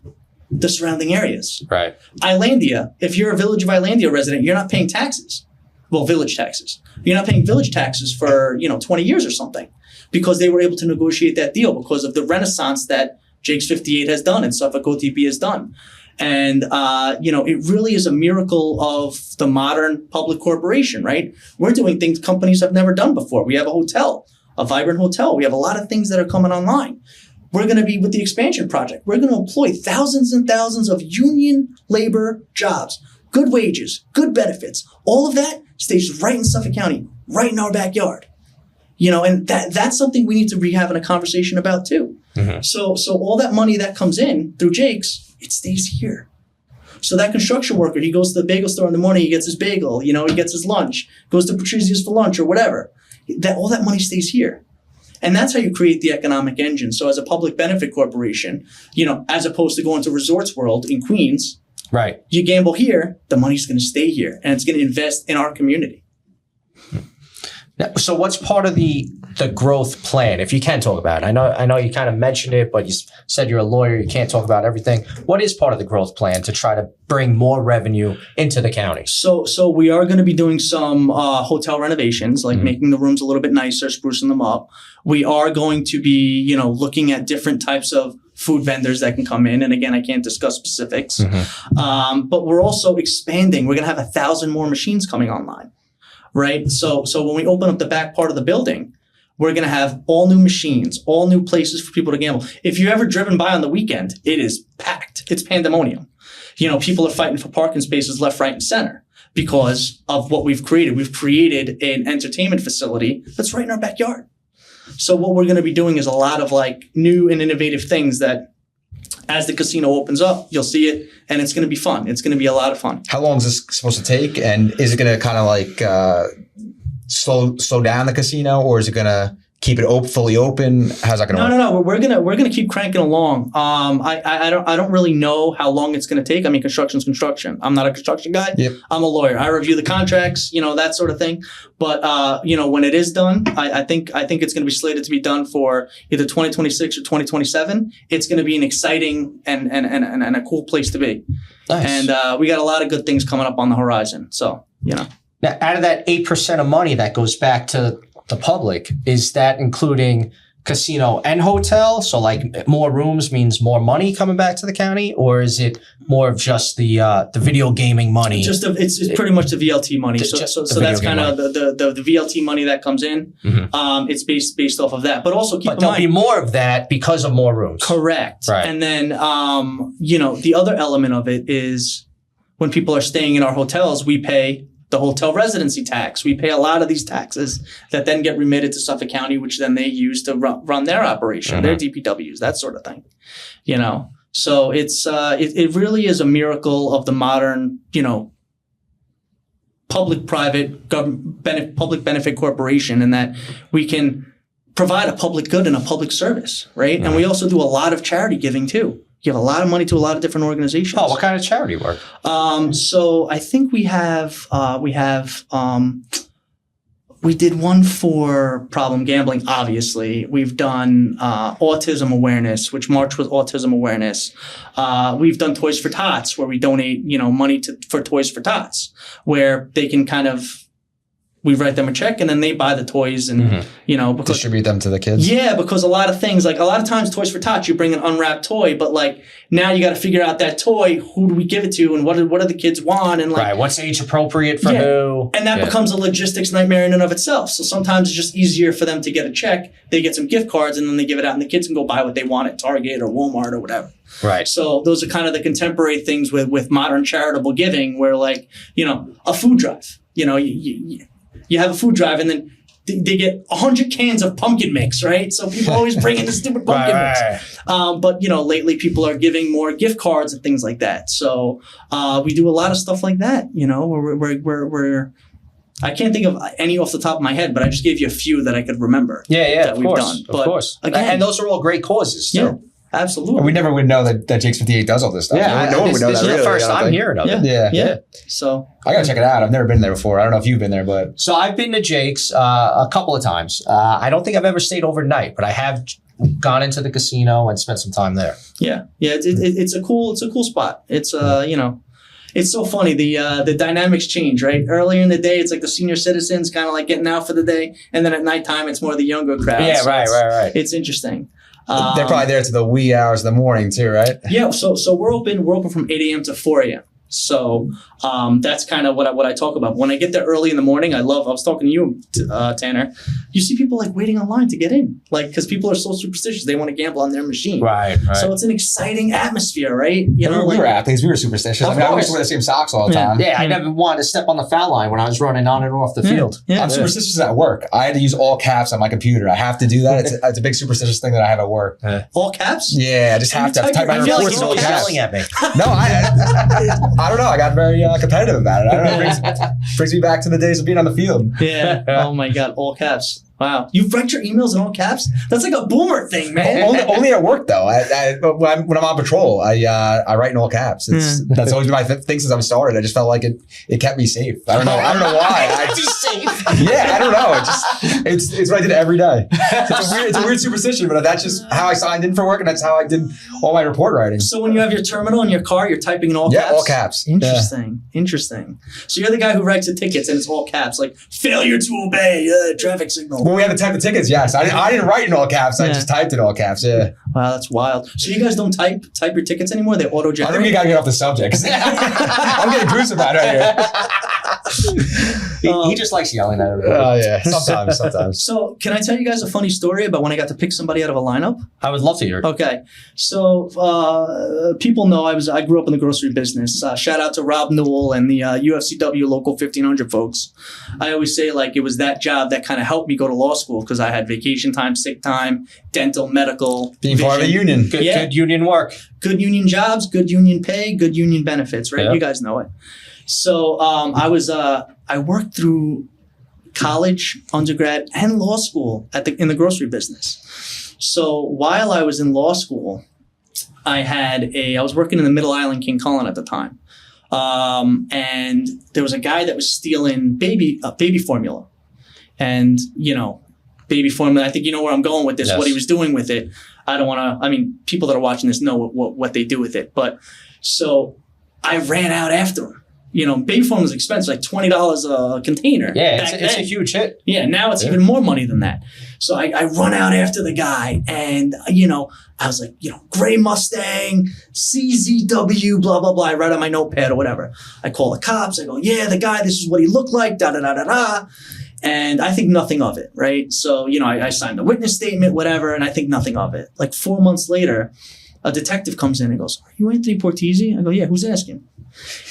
the surrounding areas. Right. Islandia, if you're a Village of Islandia resident, you're not paying taxes. Well, village taxes. You're not paying village taxes for 20 years or something, because they were able to negotiate that deal because of the renaissance that Jake's 58 has done and Suffolk OTP has done. And, it really is a miracle of the modern public corporation, right? We're doing things companies have never done before. We have a hotel, a vibrant hotel. We have a lot of things that are coming online. We're going to be with the expansion project. We're going to employ thousands and thousands of union labor jobs, good wages, good benefits. All of that stays right in Suffolk County, right in our backyard. And that's something we need to be having a conversation about too. Mm-hmm. So all that money that comes in through Jake's, it stays here. So that construction worker, he goes to the bagel store in the morning, he gets his bagel, he gets his lunch, goes to Patricia's for lunch or whatever. All that money stays here. And that's how you create the economic engine. So as a public benefit corporation, as opposed to going to Resorts World in Queens, right? You gamble here, the money's going to stay here, and it's going to invest in our community. So what's part of the growth plan, if you can talk about it? I know you kind of mentioned it, but you said you're a lawyer, you can't talk about everything. What is part of the growth plan to try to bring more revenue into the county? So we are going to be doing some hotel renovations, like making the rooms a little bit nicer, sprucing them up. We are going to be, looking at different types of food vendors that can come in. And again, I can't discuss specifics. Mm-hmm. But we're also expanding. We're going to have 1,000 more machines coming online. Right. So when we open up the back part of the building, we're going to have all new machines, all new places for people to gamble. If you've ever driven by on the weekend, it is packed. It's pandemonium. People are fighting for parking spaces left, right, and center because of what we've created. We've created an entertainment facility that's right in our backyard. So what we're going to be doing is a lot of new and innovative things that as the casino opens up, you'll see it, and it's going to be fun. It's going to be a lot of fun. How long is this supposed to take? And is it going to kind of slow down the casino, or is it going to keep it fully open? How's that going to work? No. We're gonna keep cranking along. I don't really know how long it's going to take. I mean, construction's construction. I'm not a construction guy. Yep. I'm a lawyer. I review the contracts, that sort of thing. But when it is done, I think it's going to be slated to be done for either 2026 or 2027. It's going to be an exciting and a cool place to be. Nice. And we got a lot of good things coming up on the horizon. So Now, out of that 8% of money that goes back to the public, is that including casino and hotel? So more rooms means more money coming back to the county, or is it more of just the video gaming money? It's pretty much the VLT money. So that's kind of the VLT money that comes in. Mm-hmm. It's based off of that. But also keep in mind, there'll be more of that because of more rooms. Correct. Right. And then the other element of it is when people are staying in our hotels, we pay the hotel residency tax. We pay a lot of these taxes that then get remitted to Suffolk County, which then they use to run their operation, their DPWs, that sort of thing. So it's it really is a miracle of the modern, public-private public benefit corporation, in that we can provide a public good and a public service, right? And we also do a lot of charity giving too. Give a lot of money to a lot of different organizations. Oh, what kind of charity work? So I think we did one for problem gambling, obviously. We've done autism awareness, which March was autism awareness. We've done Toys for Tots, where we donate, money for Toys for Tots, where they can we write them a check and then they buy the toys and, because distribute them to the kids. Yeah, because a lot of things, a lot of times Toys for Tots, you bring an unwrapped toy, but now you got to figure out that toy, who do we give it to, and what do the kids want, and right, what's age appropriate for who, and that becomes a logistics nightmare in and of itself. So sometimes it's just easier for them to get a check, they get some gift cards, and then they give it out, and the kids can go buy what they want at Target or Walmart or whatever. Right. So those are kind of the contemporary things with modern charitable giving, where a food drive, you have a food drive, and then they get 100 cans of pumpkin mix, right? So people always bring in the stupid pumpkin mix. But lately people are giving more gift cards and things like that. So we do a lot of stuff like that. We're I can't think of any off the top of my head, but I just gave you a few that I could remember. Yeah, that we've done. Of course. Again, And those are all great causes, too. yeah, absolutely. And we never would know that Jake's 58 does all this stuff. No one would know this that. is Really, the first I don't time think. hearing of it. Yeah. So I gotta check it out. I've never been there before. I don't know if you've been there, but So I've been to Jake's a couple of times. I don't think I've ever stayed overnight, but I have gone into the casino and spent some time there. yeah. It's a cool spot. It's It's so funny. The dynamics change, right? Earlier in the day, it's like the senior citizens kind of like getting out for the day. And then at nighttime, it's more the younger crowd. Yeah, So right. It's interesting. they're probably there to the wee hours of the morning too, right? Yeah. So we're open from 8 a.m. to 4 a.m. So that's kind of what I talk about. When I get there early in the morning, I was talking to you, Tanner. You see people like waiting online to get in, like because people are so superstitious. They want to gamble on their machine. Right. So it's an exciting atmosphere, right? We were athletes. We were superstitious. Of I used course. to wear the same socks all the time. Yeah, I never wanted to step on the foul line when I was running on and off the field. Yeah. I'm superstitious at work. I had to use all caps on my computer. I have to do that. It's a big superstitious thing that I have at work. All caps? Yeah, I just have to type my I feel like reports he's in all always caps. yelling at me. No, I don't know. I got very competitive about it. I don't know. It brings me back to the days of being on the field. Yeah. Oh my God. All caps. Wow. You write your emails in all caps? That's like a boomer thing, man. Only at work though. When I'm on patrol, I write in all caps. That's always been my thing since I started. I just felt like it kept me safe. I don't know why. Be safe. Yeah, I don't know. It's what I did every day. It's a weird superstition, but that's just how I signed in for work, and that's how I did all my report writing. So when you have your terminal in your car, you're typing in all caps? Yeah, all caps. Interesting. So you're the guy who writes the tickets and it's all caps, like failure to obey, traffic signal. When we had to type the tickets, yes. I didn't write in all caps. I just typed in all caps. Yeah. Wow, that's wild. So you guys don't type your tickets anymore? They auto I generate. think we gotta get off the subject. I'm getting gruesome about it here. He just likes yelling at everybody. Oh yeah, sometimes. So can I tell you guys a funny story about when I got to pick somebody out of a lineup? I would love to hear it. Okay, so people know I grew up in the grocery business. Shout out to Rob Newell and the UFCW Local 1500 folks. I always say like it was that job that kind of helped me go to law school because I had vacation time, sick time, dental, medical, Being part of the union. Good union work. good union jobs, good union pay, good union benefits. Right, Yeah. You guys know it. So I worked through college, undergrad, and law school in the grocery business. So while I was in law school, I was working in the Middle Island, King Cullen at the time. And there was a guy that was stealing baby formula. And, baby formula, I think you know where I'm going with this, Yes. what he was doing with it. I don't want to, people that are watching this know what they do with it. But so I ran out after him. Baby formula was expensive, like $20 a container. Yeah, it's a huge hit. Yeah, now it's even more money than that. So I run out after the guy and, I was like, gray Mustang, CZW, blah, blah, blah. I write on my notepad or whatever. I call the cops. I go, yeah, the guy, this is what he looked like, da-da-da-da-da. And I think nothing of it, right? So, I signed the witness statement, whatever, and I think nothing of it. Like 4 months later, a detective comes in and goes, are you Anthony Portesy? I go, yeah, who's asking?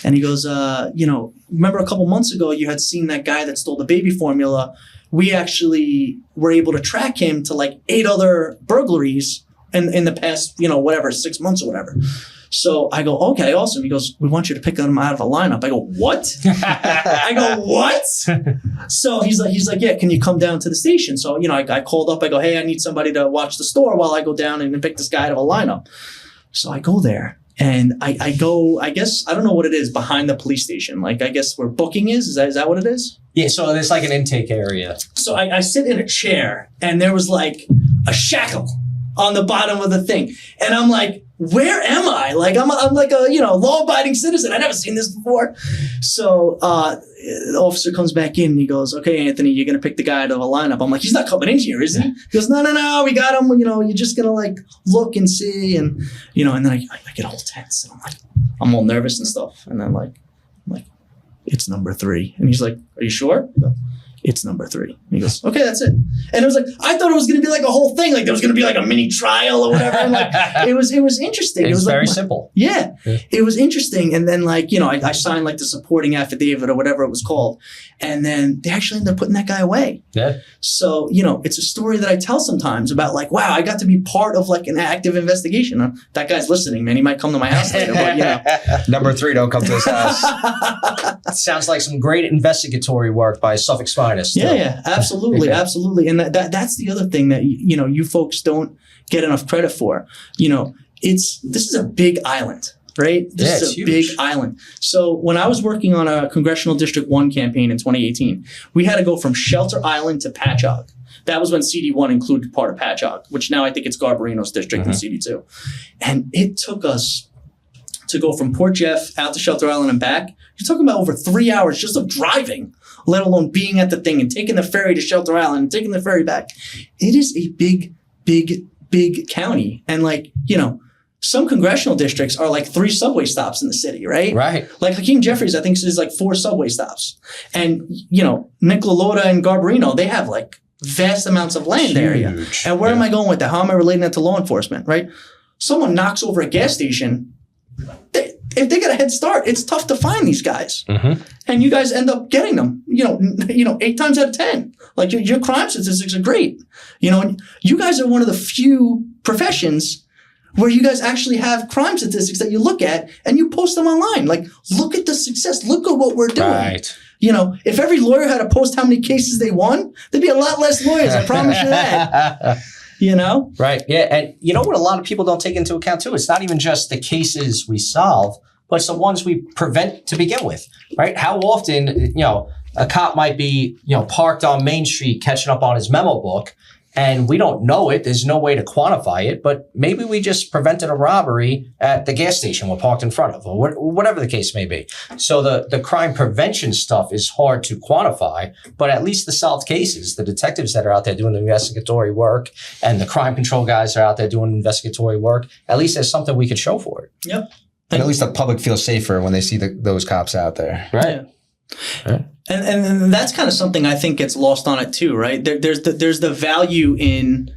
And he goes, remember a couple months ago you had seen that guy that stole the baby formula. We actually were able to track him to like 8 other burglaries in the past, 6 months or whatever. So I go, okay, awesome. He goes, we want you to pick him out of a lineup. I go, what? I go, what? So he's like, yeah, can you come down to the station? So, I called up. I go, hey, I need somebody to watch the store while I go down and pick this guy out of a lineup. So I go there. And I go, I guess, I don't know what it is behind the police station. Like, I guess where booking is. Is that what it is? Yeah, so there's like an intake area. So I sit in a chair and there was like a shackle on the bottom of the thing. And I'm like, where am I? Like, I'm like a, law-abiding citizen. I've never seen this before. So the officer comes back in and he goes, okay, Anthony, you're going to pick the guy out of a lineup. I'm like, he's not coming in here, is he? He goes, no, we got him. You're just going to like look and see. And, and then I get all tense. And I'm all nervous and stuff. And then I'm like, it's number 3. And he's like, are you sure? I go, It's number 3. He goes, okay, that's it. And it was like, I thought it was going to be like a whole thing. Like there was going to be like a mini trial or whatever. And like, it was interesting. It's it was very like, simple. Yeah, it was interesting. And then like, I signed like the supporting affidavit or whatever it was called. And then they actually ended up putting that guy away. Yeah. So, it's a story that I tell sometimes about like, wow, I got to be part of like an active investigation. That guy's listening, man. He might come to my house later, but Number 3, don't come to his house. Sounds like some great investigatory work by Suffolk's finest. Yeah, absolutely, absolutely. And that's the other thing that you folks don't get enough credit for. This is a big island, right? This is a big island. So when I was working on a Congressional District 1 campaign in 2018, we had to go from Shelter Island to Patchogue. That was when CD1 included part of Patchogue, which now I think it's Garbarino's district in CD2. And it took us to go from Port Jeff out to Shelter Island and back. You're talking about over 3 hours just of driving, let alone being at the thing and taking the ferry to Shelter Island and taking the ferry back. It is a big, big, big county. And like, some congressional districts are like 3 subway stops in the city, right? Right. Like Hakeem Jeffries, I think is like 4 subway stops. And, Nick LaLorda and Garbarino, they have like vast amounts of land area. And where am I going with that? How am I relating that to law enforcement, right? Someone knocks over a gas station. If they get a head start, it's tough to find these guys. And you guys end up getting them, 8 times out of 10. Like your crime statistics are great. And you guys are one of the few professions where you guys actually have crime statistics that you look at and you post them online. Like, look at the success. Look at what we're doing. Right. If every lawyer had to post how many cases they won, there'd be a lot less lawyers. I promise you that. Right. Yeah. And you know what a lot of people don't take into account too? It's not even just the cases we solve, but it's the ones we prevent to begin with, right? How often, a cop might be, parked on Main Street catching up on his memo book and we don't know it. There's no way to quantify it, but maybe we just prevented a robbery at the gas station we're parked in front of or whatever the case may be. So the crime prevention stuff is hard to quantify, but at least the solved cases, the detectives that are out there doing the investigatory work and the crime control guys that are out there doing investigatory work, at least there's something we could show for it. Yep. And at least the public feels safer when they see those cops out there. Right. Yeah. Right. And that's kind of something I think gets lost on it too, right? There's the value in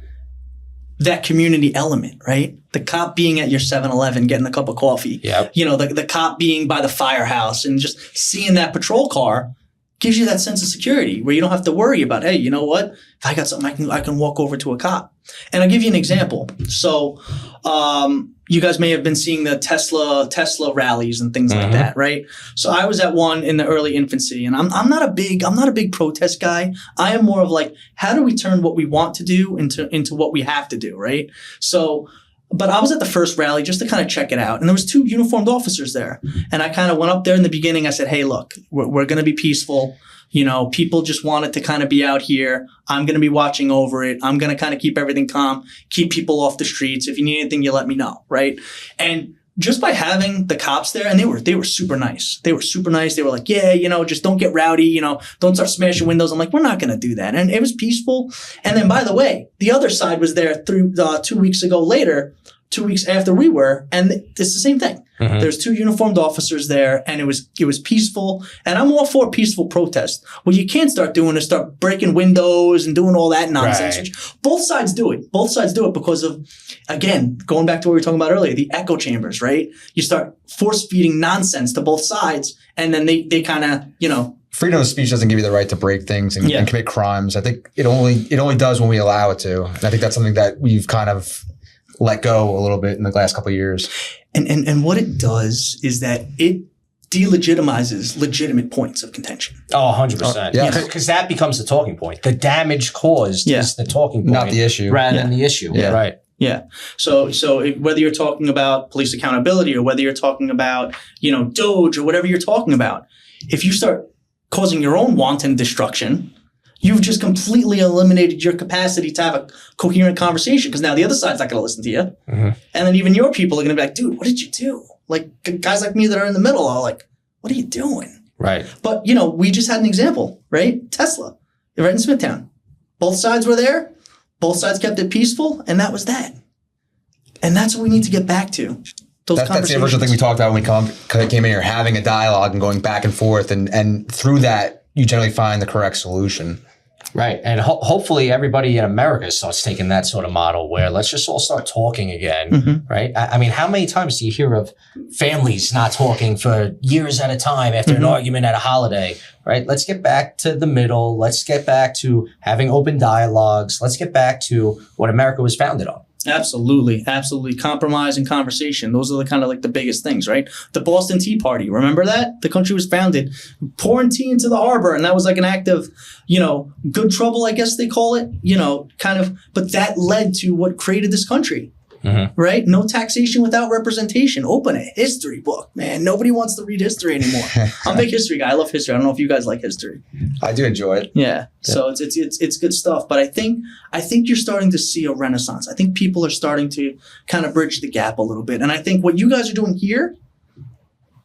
that community element, right? The cop being at your 7-Eleven getting a cup of coffee. Yep. The cop being by the firehouse and just seeing that patrol car gives you that sense of security where you don't have to worry about, hey, you know what? If I got something, I can walk over to a cop. And I'll give you an example. So, you guys may have been seeing the Tesla rallies and things like that, right? So I was at one in the early infancy, and I'm not a big protest guy. I am more of like, how do we turn what we want to do into what we have to do, right? So, but I was at the first rally just to kind of check it out, and there was 2 uniformed officers there, and I kind of went up there in the beginning. I said, hey, look, we're going to be peaceful. People just wanted to kind of be out here. I'm going to be watching over it. I'm going to kind of keep everything calm, keep people off the streets. If you need anything, you let me know, right? And just by having the cops there, and they were super nice. They were super nice. They were like, yeah, just don't get rowdy, don't start smashing windows. I'm like, we're not going to do that. And it was peaceful. And then, by the way, the other side was there 2 weeks ago later, 2 weeks after we were, and it's the same thing. There's 2 uniformed officers there, and it was peaceful. And I'm all for peaceful protest. What you can't start doing is start breaking windows and doing all that nonsense. Right. Both sides do it. Both sides do it because of, again, going back to what we were talking about earlier, the echo chambers, right? You start force feeding nonsense to both sides, and then they kind of, Freedom of speech doesn't give you the right to break things and commit crimes. I think it only does when we allow it to. And I think that's something that we've kind of let go a little bit in the last couple of years. And what it does is that it delegitimizes legitimate points of contention. Oh, 100%. Yeah. Because that becomes the talking point. The damage caused is the talking point. Not the issue. Rather than the issue. Yeah. Right. Yeah. So whether you're talking about police accountability or whether you're talking about, Doge or whatever you're talking about, if you start causing your own wanton destruction, you've just completely eliminated your capacity to have a coherent conversation because now the other side's not going to listen to you. And then even your people are going to be like, dude, what did you do? Like guys like me that are in the middle are like, what are you doing? Right. But, we just had an example, right? Tesla, right in Smithtown. Both sides were there. Both sides kept it peaceful. And that was that. And that's what we need to get back to. That's the original thing we talked about when we came in here, having a dialogue and going back and forth. And through that, you generally find the correct solution. Right. And hopefully everybody in America starts taking that sort of model where let's just all start talking again. Right. I mean, how many times do you hear of families not talking for years at a time after an argument at a holiday? Right. Let's get back to the middle. Let's get back to having open dialogues. Let's get back to what America was founded on. Absolutely. Absolutely. Compromise and conversation. Those are the kind of like the biggest things, right? The Boston Tea Party. Remember that? The country was founded pouring tea into the harbor. And that was like an act of, good trouble, I guess they call it, but that led to what created this country. Right? No taxation without representation. Open a history book, man. Nobody wants to read history anymore. I'm a big history guy. I love history. I don't know if you guys like history. I do enjoy it. Yeah. So it's good stuff. But I think you're starting to see a renaissance. I think people are starting to kind of bridge the gap a little bit. And I think what you guys are doing here,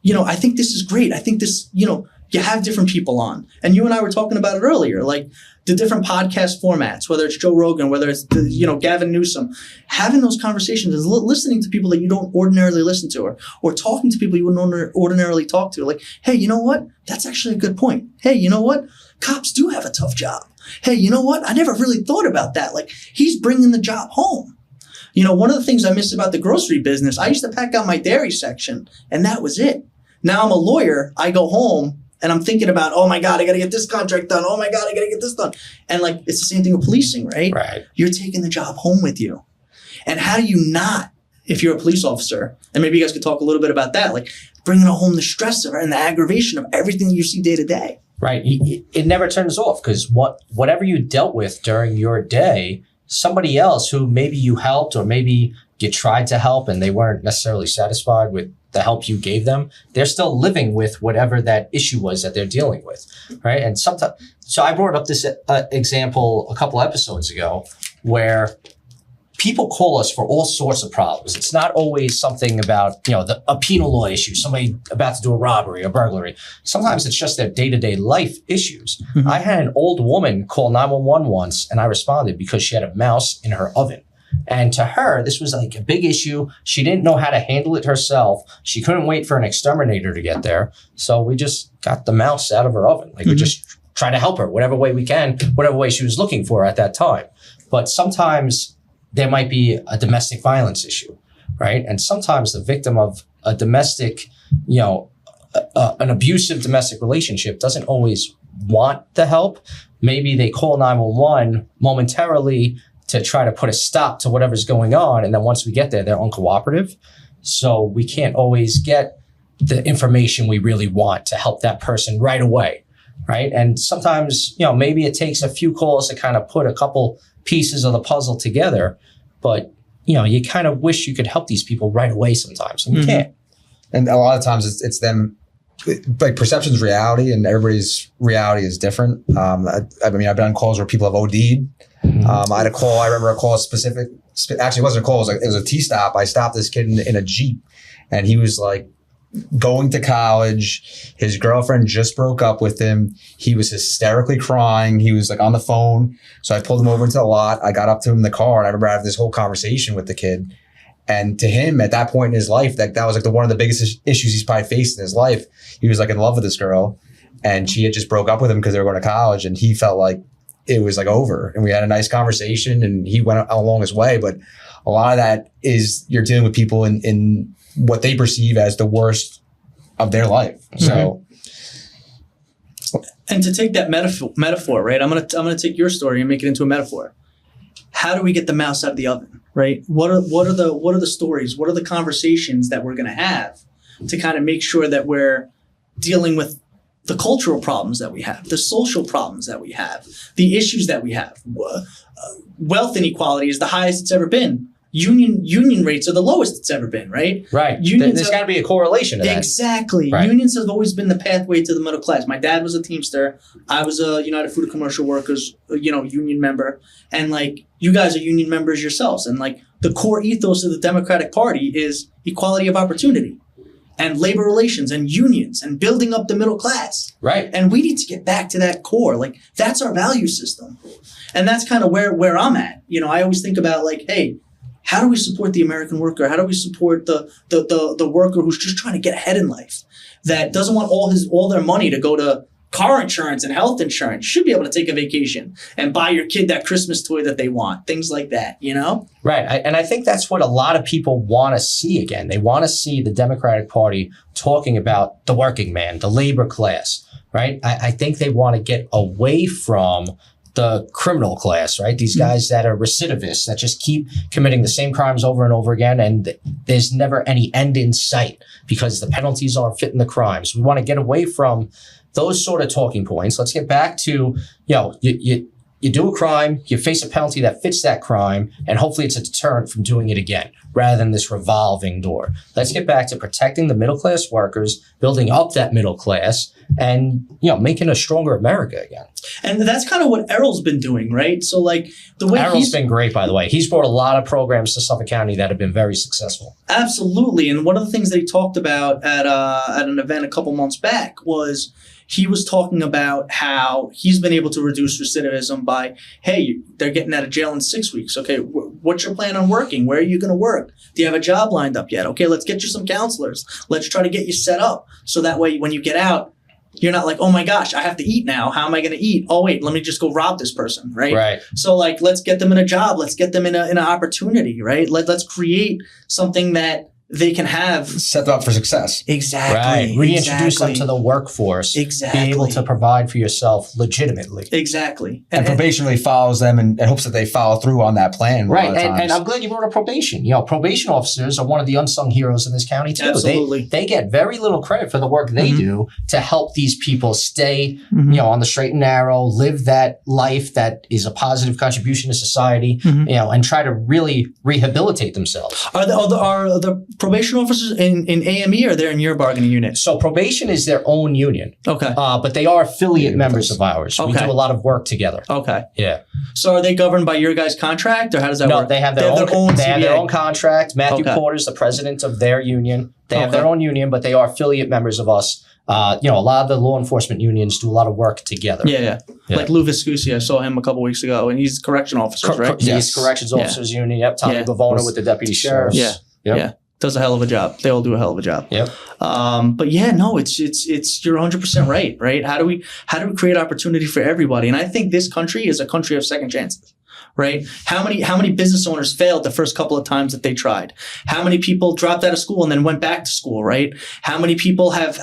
I think this is great. I think this, you have different people on. And you and I were talking about it earlier, like the different podcast formats, whether it's Joe Rogan, whether it's, Gavin Newsom, having those conversations is listening to people that you don't ordinarily listen to or talking to people you wouldn't ordinarily talk to. Like, hey, you know what? That's actually a good point. Hey, you know what? Cops do have a tough job. Hey, you know what? I never really thought about that. Like, he's bringing the job home. One of the things I miss about the grocery business, I used to pack out my dairy section and that was it. Now I'm a lawyer. I go home and I'm thinking about, oh my God, I got to get this contract done. Oh my God, I got to get this done. And like, it's the same thing with policing, right? Right. You're taking the job home with you. And how do you not, if you're a police officer, and maybe you guys could talk a little bit about that, like bringing home the stress of it and the aggravation of everything that you see day to day. Right. It never turns off because whatever you dealt with during your day, somebody else who maybe you helped or maybe you tried to help and they weren't necessarily satisfied with the help you gave them, they're still living with whatever that issue was that they're dealing with, right? And sometimes, so I brought up this example a couple episodes ago where people call us for all sorts of problems. It's not always something about, a penal law issue, somebody about to do a robbery or burglary. Sometimes it's just their day-to-day life issues. I had an old woman call 911 once and I responded because she had a mouse in her oven. And to her, this was like a big issue. She didn't know how to handle it herself. She couldn't wait for an exterminator to get there. So we just got the mouse out of her oven. Like we just try to help her whatever way we can, whatever way she was looking for at that time. But sometimes there might be a domestic violence issue, right? And sometimes the victim of a domestic, an abusive domestic relationship doesn't always want the help. Maybe they call 911 momentarily to try to put a stop to whatever's going on. And then once we get there, they're uncooperative. So we can't always get the information we really want to help that person right away, right? And sometimes, maybe it takes a few calls to kind of put a couple pieces of the puzzle together. But, you kind of wish you could help these people right away sometimes, and you can't. And a lot of times it's them, like perception's reality and everybody's reality is different. I've been on calls where people have OD'd. I remember a call actually it wasn't a call, it was a T-stop. I stopped this kid in a Jeep and he was like going to college. His girlfriend just broke up with him. He was hysterically crying. He was like on the phone. So I pulled him over into the lot. I got up to him in the car and I remember having this whole conversation with the kid. And to him at that point in his life, that was like one of the biggest issues he's probably faced in his life. He was like in love with this girl and she had just broke up with him because they were going to college and he felt like it was like over. And we had a nice conversation and he went along his way. But a lot of that is you're dealing with people in what they perceive as the worst of their life. So, and to take that metaphor, right? I'm gonna take your story and make it into a metaphor. How do we get the mouse out of the oven, right? What are the stories? What are the conversations that we're gonna have to kind of make sure that we're dealing with the cultural problems that we have, the social problems that we have, the issues that we have. Wealth inequality is the highest it's ever been. Union rates are the lowest it's ever been, right? Right. There's got to be a correlation to that. Exactly. Right. Unions have always been the pathway to the middle class. My dad was a Teamster. I was a United Food and Commercial Workers, union member. And like, you guys are union members yourselves. And like, the core ethos of the Democratic Party is equality of opportunity and labor relations and unions and building up the middle class. Right. And we need to get back to that core. Like, that's our value system. And that's kind of where I'm at. I always think about like, hey, how do we support the American worker? How do we support the worker who's just trying to get ahead in life, that doesn't want all their money to go to car insurance and health insurance. You should be able to take a vacation and buy your kid that Christmas toy that they want, things like that, you know? Right. And I think that's what a lot of people want to see again. They want to see the Democratic Party talking about the working man, the labor class, right? I think they want to get away from the criminal class, right? These guys that are recidivists, that just keep committing the same crimes over and over again, and there's never any end in sight because the penalties aren't fitting the crimes. We want to get away from those sort of talking points. Let's get back to, you do a crime, you face a penalty that fits that crime, and hopefully it's a deterrent from doing it again, rather than this revolving door. Let's get back to protecting the middle class workers, building up that middle class, and making a stronger America again. And that's kind of what Errol's been doing, right? So like the way Errol's been great, by the way. He's brought a lot of programs to Suffolk County that have been very successful. Absolutely. And one of the things that he talked about at an event a couple months back was he was talking about how he's been able to reduce recidivism by, hey, they're getting out of jail in 6 weeks. Okay, what's your plan on working? Where are you going to work? Do you have a job lined up yet? Okay, let's get you some counselors. Let's try to get you set up so that way when you get out, you're not like, oh my gosh, I have to eat now. How am I going to eat? Oh wait, let me just go rob this person, right? Right. So like, let's get them in a job. Let's get them in an opportunity, right? Let's create something that they can have. Set them up for success. Exactly. Right. Reintroduce them to the workforce. Exactly. Be able to provide for yourself legitimately. Exactly. And probation really follows them and hopes that they follow through on that plan. Right. And I'm glad you brought up probation. Probation officers are one of the unsung heroes in this county too. Absolutely. They get very little credit for the work they do to help these people stay, on the straight and narrow, live that life that is a positive contribution to society, and try to really rehabilitate themselves. Are the probation officers in AME, or they're in your bargaining unit? So probation is their own union. Okay. But they are affiliate members of ours. Okay. We do a lot of work together. Okay. Yeah. So are they governed by your guys' contract, or how does that work? No, they have their own they have their CBA. own contract. Matthew Okay. Porter's the president of their union. They have their own union, but they are affiliate members of us. A lot of the law enforcement unions do a lot of work together. Yeah. Like Lou Viscusi, I saw him a couple weeks ago, and he's correction officers, right? Yes. Corrections Officers Union. Yep. Tommy Bavona with the deputy sheriffs. Yeah. Yep. Yeah. Does a hell of a job. They all do a hell of a job. Yep. But yeah, no, it's you're 100% right? How do we create opportunity for everybody? And I think this country is a country of second chances. Right? How many business owners failed the first couple of times that they tried? How many people dropped out of school and then went back to school, right? How many people have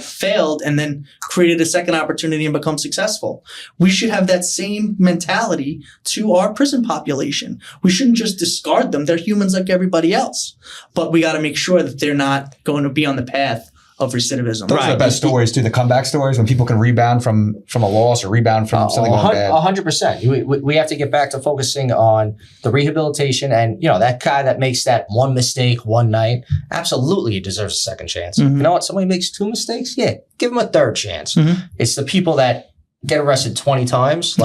failed and then created a second opportunity and become successful? We should have that same mentality to our prison population. We shouldn't just discard them. They're humans like everybody else. But we got to make sure that they're not going to be on the path of recidivism. Those are the best stories too, the comeback stories when people can rebound from a loss or rebound from something going bad. 100%. We have to get back to focusing on the rehabilitation, and that guy that makes that one mistake one night, absolutely he deserves a second chance. You know what? Somebody makes two mistakes, yeah, give him a third chance. It's the people that get arrested 20 times,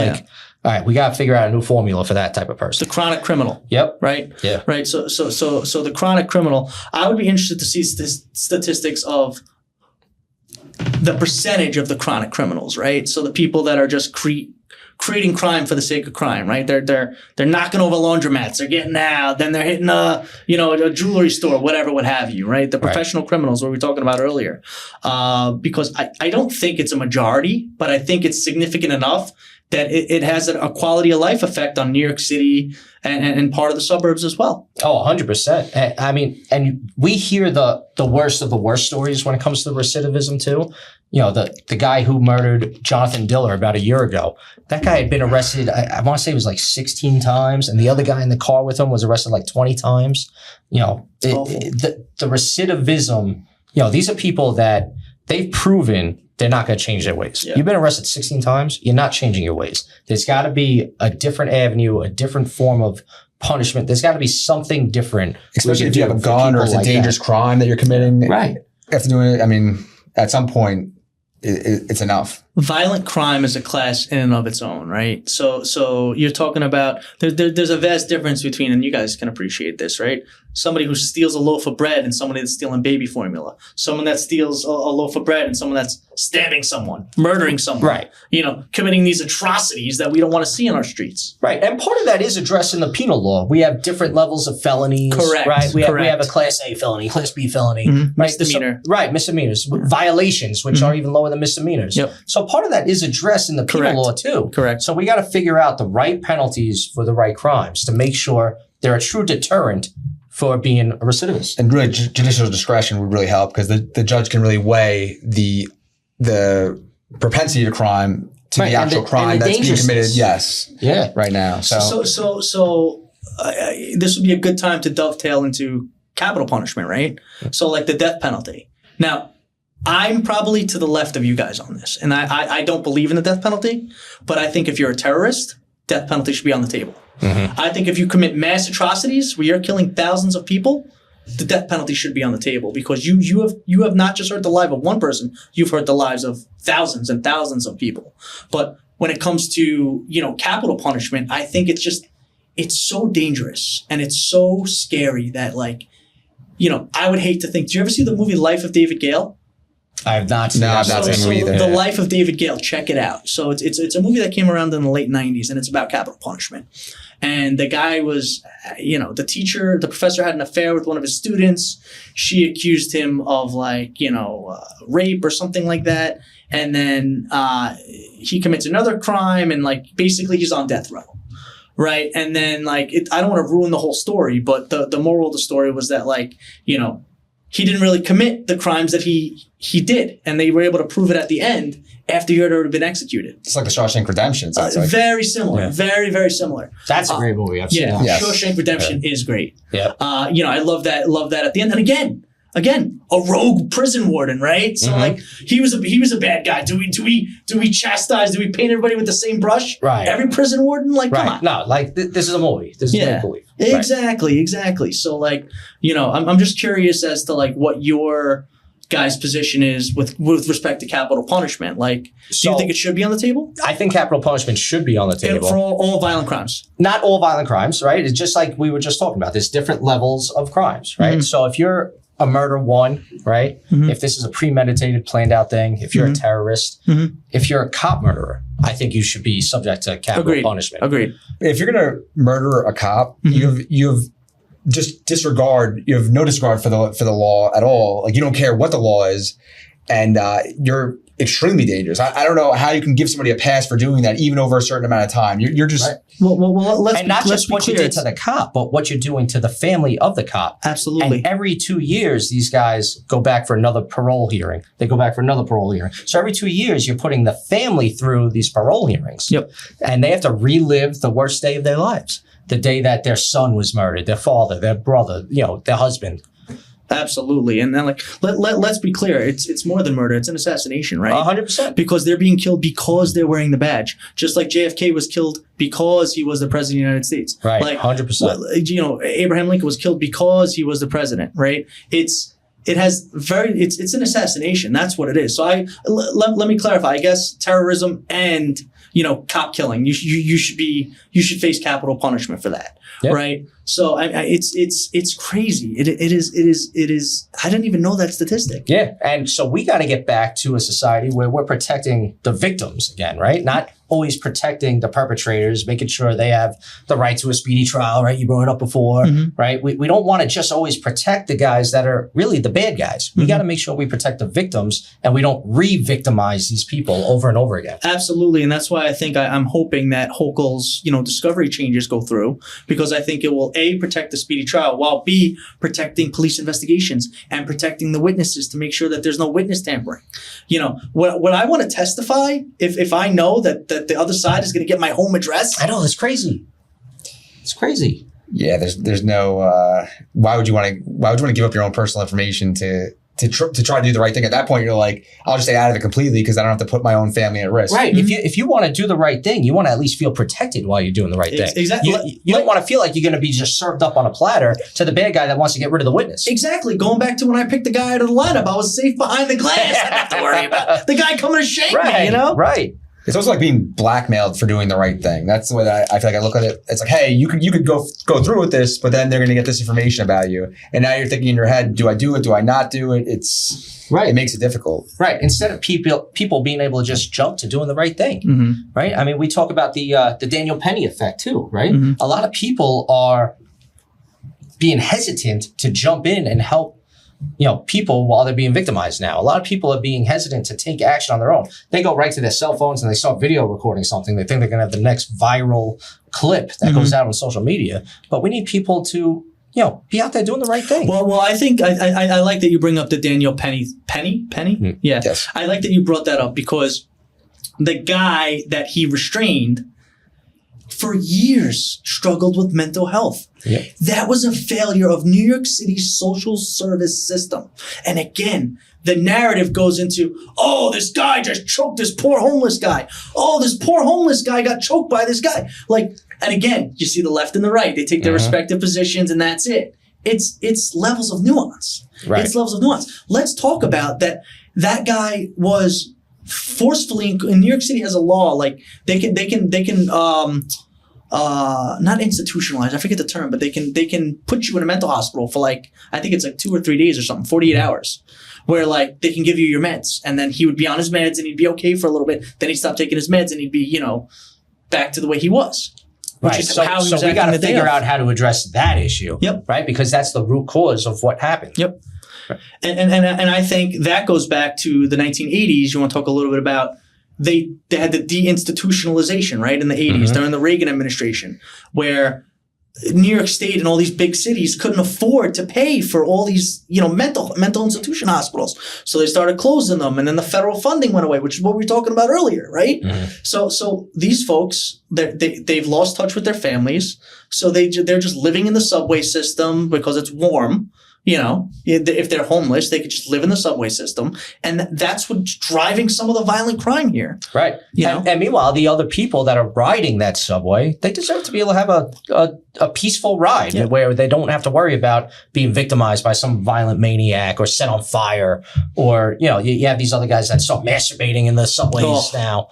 all right, we got to figure out a new formula for that type of person. The chronic criminal. Yep. Right? Yeah. Right. So the chronic criminal, I would be interested to see statistics of the percentage of the chronic criminals, right? So the people that are just creating crime for the sake of crime, right? They're knocking over laundromats, they're getting out, then they're hitting a jewelry store, whatever, what have you, right? The professional criminals, what we were talking about earlier. Because I don't think it's a majority, but I think it's significant enough that it has a quality of life effect on New York City and part of the suburbs as well. Oh, 100%. I mean, and we hear the worst of the worst stories when it comes to recidivism too. The guy who murdered Jonathan Diller about a year ago, that guy had been arrested, I want to say it was like 16 times, and the other guy in the car with him was arrested like 20 times. The recidivism, these are people that they've proven they're not going to change their ways. Yeah. You've been arrested 16 times. You're not changing your ways. There's got to be a different avenue, a different form of punishment. There's got to be something different. Especially if you have a gun or it's a dangerous crime that you're committing. Right. After doing it, I mean, at some point, it's enough. Violent crime is a class in and of its own, right? So you're talking about there's a vast difference between, and you guys can appreciate this, right? somebody who steals a loaf of bread and somebody that's stealing baby formula, someone that steals a loaf of bread and someone that's stabbing someone, murdering someone, Right. Committing these atrocities that we don't want to see in our streets. Right. And part of that is addressed in the penal law. We have different levels of felonies. Correct. Right. We Correct. have a class A felony, class B felony. Mhm. Right. Misdemeanor. Right. Misdemeanors. Violations, which are even lower than misdemeanors. Yep. So part of that is addressed in the penal Correct. law too. Correct. So we got to figure out the right penalties for the right crimes to make sure they're a true deterrent for being a recidivist. And really, judicial discretion would really help because the judge can really weigh the propensity to crime to Right, the and actual the- crime and the that's being committed. dangerousness. Yes, Yeah. right now. So So this would be a good time to dovetail into capital punishment, right? So like the death penalty. Now, I'm probably to the left of you guys on this, and I don't believe in the death penalty, but I think if you're a terrorist, death penalty should be on the table. I think if you commit mass atrocities where you're killing thousands of people, the death penalty should be on the table because you have not just hurt the life of one person, you've hurt the lives of thousands and thousands of people. But when it comes to, capital punishment, I think it's so dangerous and it's so scary that I would hate to think, do you ever see the movie Life of David Gale? I have not seen No, that. I've not seen So it either. The Life of David Gale, check it out. So it's a movie that came around in the late 90s and it's about capital punishment. And the guy was, the professor had an affair with one of his students. She accused him of rape or something like that. And then he commits another crime and basically he's on death row. Right. And then I don't want to ruin the whole story, but the moral of the story was that he didn't really commit the crimes that he did. And they were able to prove it at the end after he had already been executed. it's like the Shawshank Redemption. So it's like, Very similar. Yeah. Very, very similar. That's a great movie. I've seen Yeah. it. Yes. Shawshank Redemption is great. Yeah. I love that at the end. And again, a rogue prison warden, right? So he was a bad guy. Do we chastise? Do we paint everybody with the same brush? Right. Every prison warden? Come Right. on. No, this is a movie. This is make believe. Exactly. So I'm just curious as to what your guys' position is with respect to capital punishment. Do you think it should be on the table? I think capital punishment should be on the table. For all violent crimes. Not all violent crimes, right? It's just like we were just talking about. There's different levels of crimes, right? So if you're a murder one, right? If this is a premeditated, planned out thing, if you're a terrorist, if you're a cop murderer, I think you should be subject to capital punishment. Agreed. if you're going to murder a cop, you have just disregard. You have no disregard for the law at all. You don't care what the law is, and you're extremely dangerous. I don't know how you can give somebody a pass for doing that, even over a certain amount of time. You're just right. Well, let's and not just what you did to the cop, but what you're doing to the family of the cop. Absolutely. And every 2 years, these guys go back for another parole hearing. They go back for another parole hearing. So every 2 years, you're putting the family through these parole hearings. Yep. And they have to relive the worst day of their lives. The day that their son was murdered, their father, their brother, their husband. Absolutely. And then let's be clear. It's more than murder. It's an assassination, right? 100%. Because they're being killed because they're wearing the badge. Just like JFK was killed because he was the president of the United States. Right. 100%. Abraham Lincoln was killed because he was the president, right? It's an assassination. That's what it is. So let me clarify. I guess terrorism and cop killing. You should face capital punishment for that, yep. right? So it's crazy. It is. I didn't even know that statistic. Yeah, and so we got to get back to a society where we're protecting the victims again, right? Not always protecting the perpetrators, making sure they have the right to a speedy trial, right? You brought it up before, right? We don't want to just always protect the guys that are really the bad guys. We got to make sure we protect the victims and we don't re-victimize these people over and over again. Absolutely, and that's why I think I'm hoping that Hochul's discovery changes go through, because I think it will A, protect the speedy trial, while B, protecting police investigations and protecting the witnesses to make sure that there's no witness tampering. What I want to testify, if I know that the other side is going to get my home address. I know, it's crazy. It's crazy. Yeah, there's no why would you want to give up your own personal information to try to do the right thing? At that point, you're like, I'll just stay out of it completely because I don't have to put my own family at risk. Right. If you want to do the right thing, you want to at least feel protected while you're doing the right thing. Exactly. You don't want to feel like you're going to be just served up on a platter to the bad guy that wants to get rid of the witness. Exactly. Going back to when I picked the guy out of the lineup, I was safe behind the glass. I didn't have to worry about the guy coming to shake me, Right. It's also like being blackmailed for doing the right thing. That's the way that I feel like I look at it. It's like, hey, you could go through with this, but then they're going to get this information about you. And now you're thinking in your head, do I do it? Do I not do it? It makes it difficult. Right. Instead of people being able to just jump to doing the right thing. Right. I mean, we talk about the Daniel Penny effect too, right? A lot of people are being hesitant to jump in and help people while they're being victimized now. A lot of people are being hesitant to take action on their own. They go right to their cell phones and they start video recording something. They think they're going to have the next viral clip that goes out on social media. But we need people to, be out there doing the right thing. Well, I think I like that you bring up the Daniel Penny? Yeah. Yes. I like that you brought that up because the guy that he restrained for years struggled with mental health. Yep. That was a failure of New York City's social service system. And again, the narrative goes into, oh, this guy just choked this poor homeless guy. Oh, this poor homeless guy got choked by this guy. And again, you see the left and the right. They take their respective positions and that's it. It's levels of nuance. Right. It's levels of nuance. Let's talk about that. That guy was forcefully in New York City has a law they can not institutionalized, I forget the term, but they can put you in a mental hospital for I think it's 2 or 3 days or something, 48 hours, where they can give you your meds, and then he would be on his meds and he'd be okay for a little bit. Then he'd stop taking his meds and he'd be, back to the way he was. Right. So we got to figure out how to address that issue. Yep. Right. Because that's the root cause of what happened. Yep. Right. And I think that goes back to the 1980s. You want to talk a little bit about they had the deinstitutionalization, right, in the 80s during the Reagan administration, where New York State and all these big cities couldn't afford to pay for all these, mental institution hospitals. So they started closing them, and then the federal funding went away, which is what we were talking about earlier, right? So these folks, they've lost touch with their families. So they're just living in the subway system because it's warm. If they're homeless, they could just live in the subway system. And that's what's driving some of the violent crime here. Right. And meanwhile, the other people that are riding that subway, they deserve to be able to have a peaceful ride where they don't have to worry about being victimized by some violent maniac or set on fire. Or, you have these other guys that start masturbating in the subways now.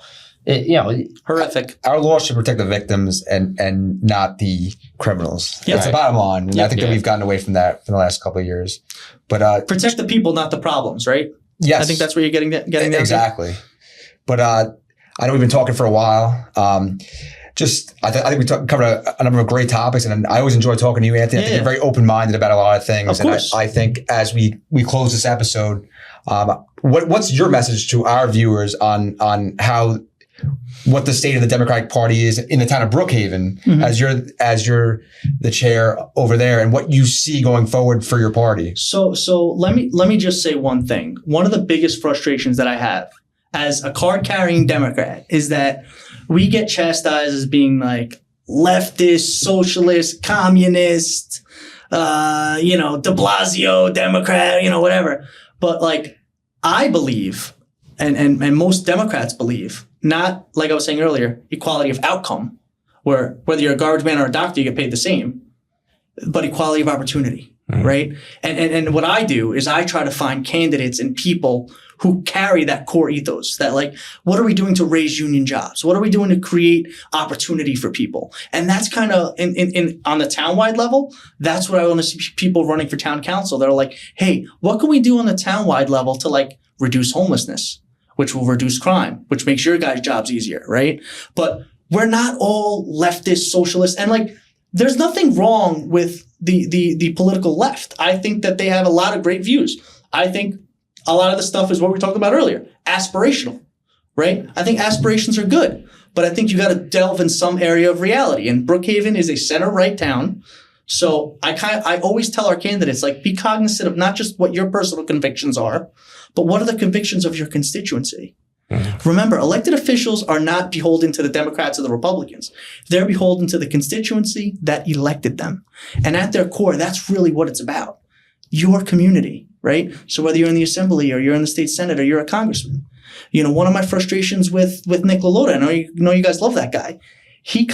Horrific. Our law should protect the victims and not the criminals. That's the bottom line. And I think that we've gotten away from that for the last couple of years. But protect the people, not the problems, right? Yes. I think that's where you're getting down exactly. But I know we've been talking for a while. I think we covered a number of great topics, and I always enjoy talking to you, Anthony. I think you're very open-minded about a lot of things. Of course. And I think as we close this episode, what's your message to our viewers on what the state of the Democratic Party is in the town of Brookhaven as you're the chair over there, and what you see going forward for your party? So let me just say one thing. One of the biggest frustrations that I have as a card-carrying Democrat is that we get chastised as being leftist, socialist, communist, de Blasio, Democrat, whatever. But I believe, and most Democrats believe, not, like I was saying earlier, equality of outcome, where whether you're a garbage man or a doctor, you get paid the same, but equality of opportunity, right? And what I do is I try to find candidates and people who carry that core ethos, that what are we doing to raise union jobs? What are we doing to create opportunity for people? And that's kind of in on the townwide level. That's what I want to see people running for town council. They're hey, what can we do on the townwide level to reduce homelessness, which will reduce crime, which makes your guys' jobs easier, right? But we're not all leftist, socialist, and there's nothing wrong with the political left. I think that they have a lot of great views. I think a lot of the stuff is what we were talking about earlier, aspirational, right? I think aspirations are good, but I think you got to delve in some area of reality. And Brookhaven is a center-right town. So I always tell our candidates, be cognizant of not just what your personal convictions are, but what are the convictions of your constituency? Remember, elected officials are not beholden to the Democrats or the Republicans. They're beholden to the constituency that elected them. And at their core, that's really what it's about. Your community, right? So whether you're in the assembly or you're in the state senate or you're a congressman, one of my frustrations with Nick LaLota, I know you guys love that guy. He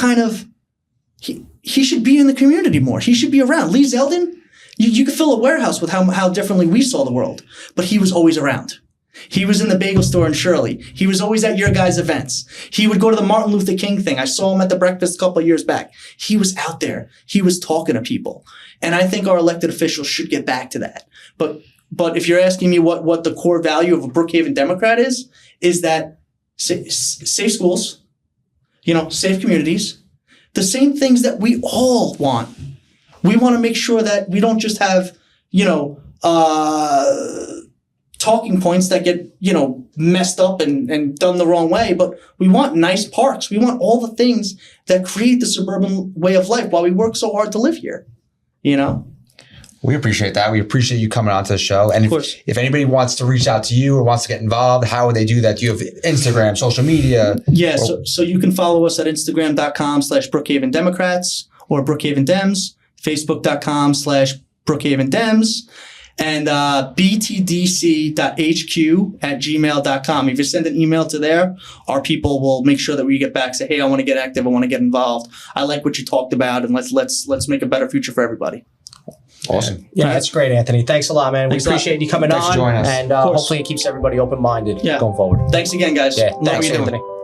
should be in the community more. He should be around. Lee Zeldin, you could fill a warehouse with how differently we saw the world, but he was always around. He was in the bagel store in Shirley. He was always at your guys' events. He would go to the Martin Luther King thing. I saw him at the breakfast a couple of years back. He was out there. He was talking to people. And I think our elected officials should get back to that. But if you're asking me what the core value of a Brookhaven Democrat is that safe schools, safe communities, the same things that we all want. We want to make sure that we don't just have, talking points that get, messed up and done the wrong way, but we want nice parks. We want all the things that create the suburban way of life while we work so hard to live here, We appreciate that. We appreciate you coming onto the show. And if anybody wants to reach out to you or wants to get involved, how would they do that? Do you have Instagram, social media? Yeah, so you can follow us at Instagram.com/Brookhaven Democrats or Brookhaven Dems, Facebook.com/Brookhaven Dems, and btdc.hq@gmail.com. If you send an email to there, our people will make sure that we get back, say, hey, I want to get active, I want to get involved. I like what you talked about, and let's make a better future for everybody. Awesome. Yeah, that's great, Anthony. Thanks a lot, man. Thanks we appreciate you coming Thanks on. for joining us. And hopefully it keeps everybody open-minded going forward. Thanks again, guys. Yeah, Love thanks, what you're doing. Anthony.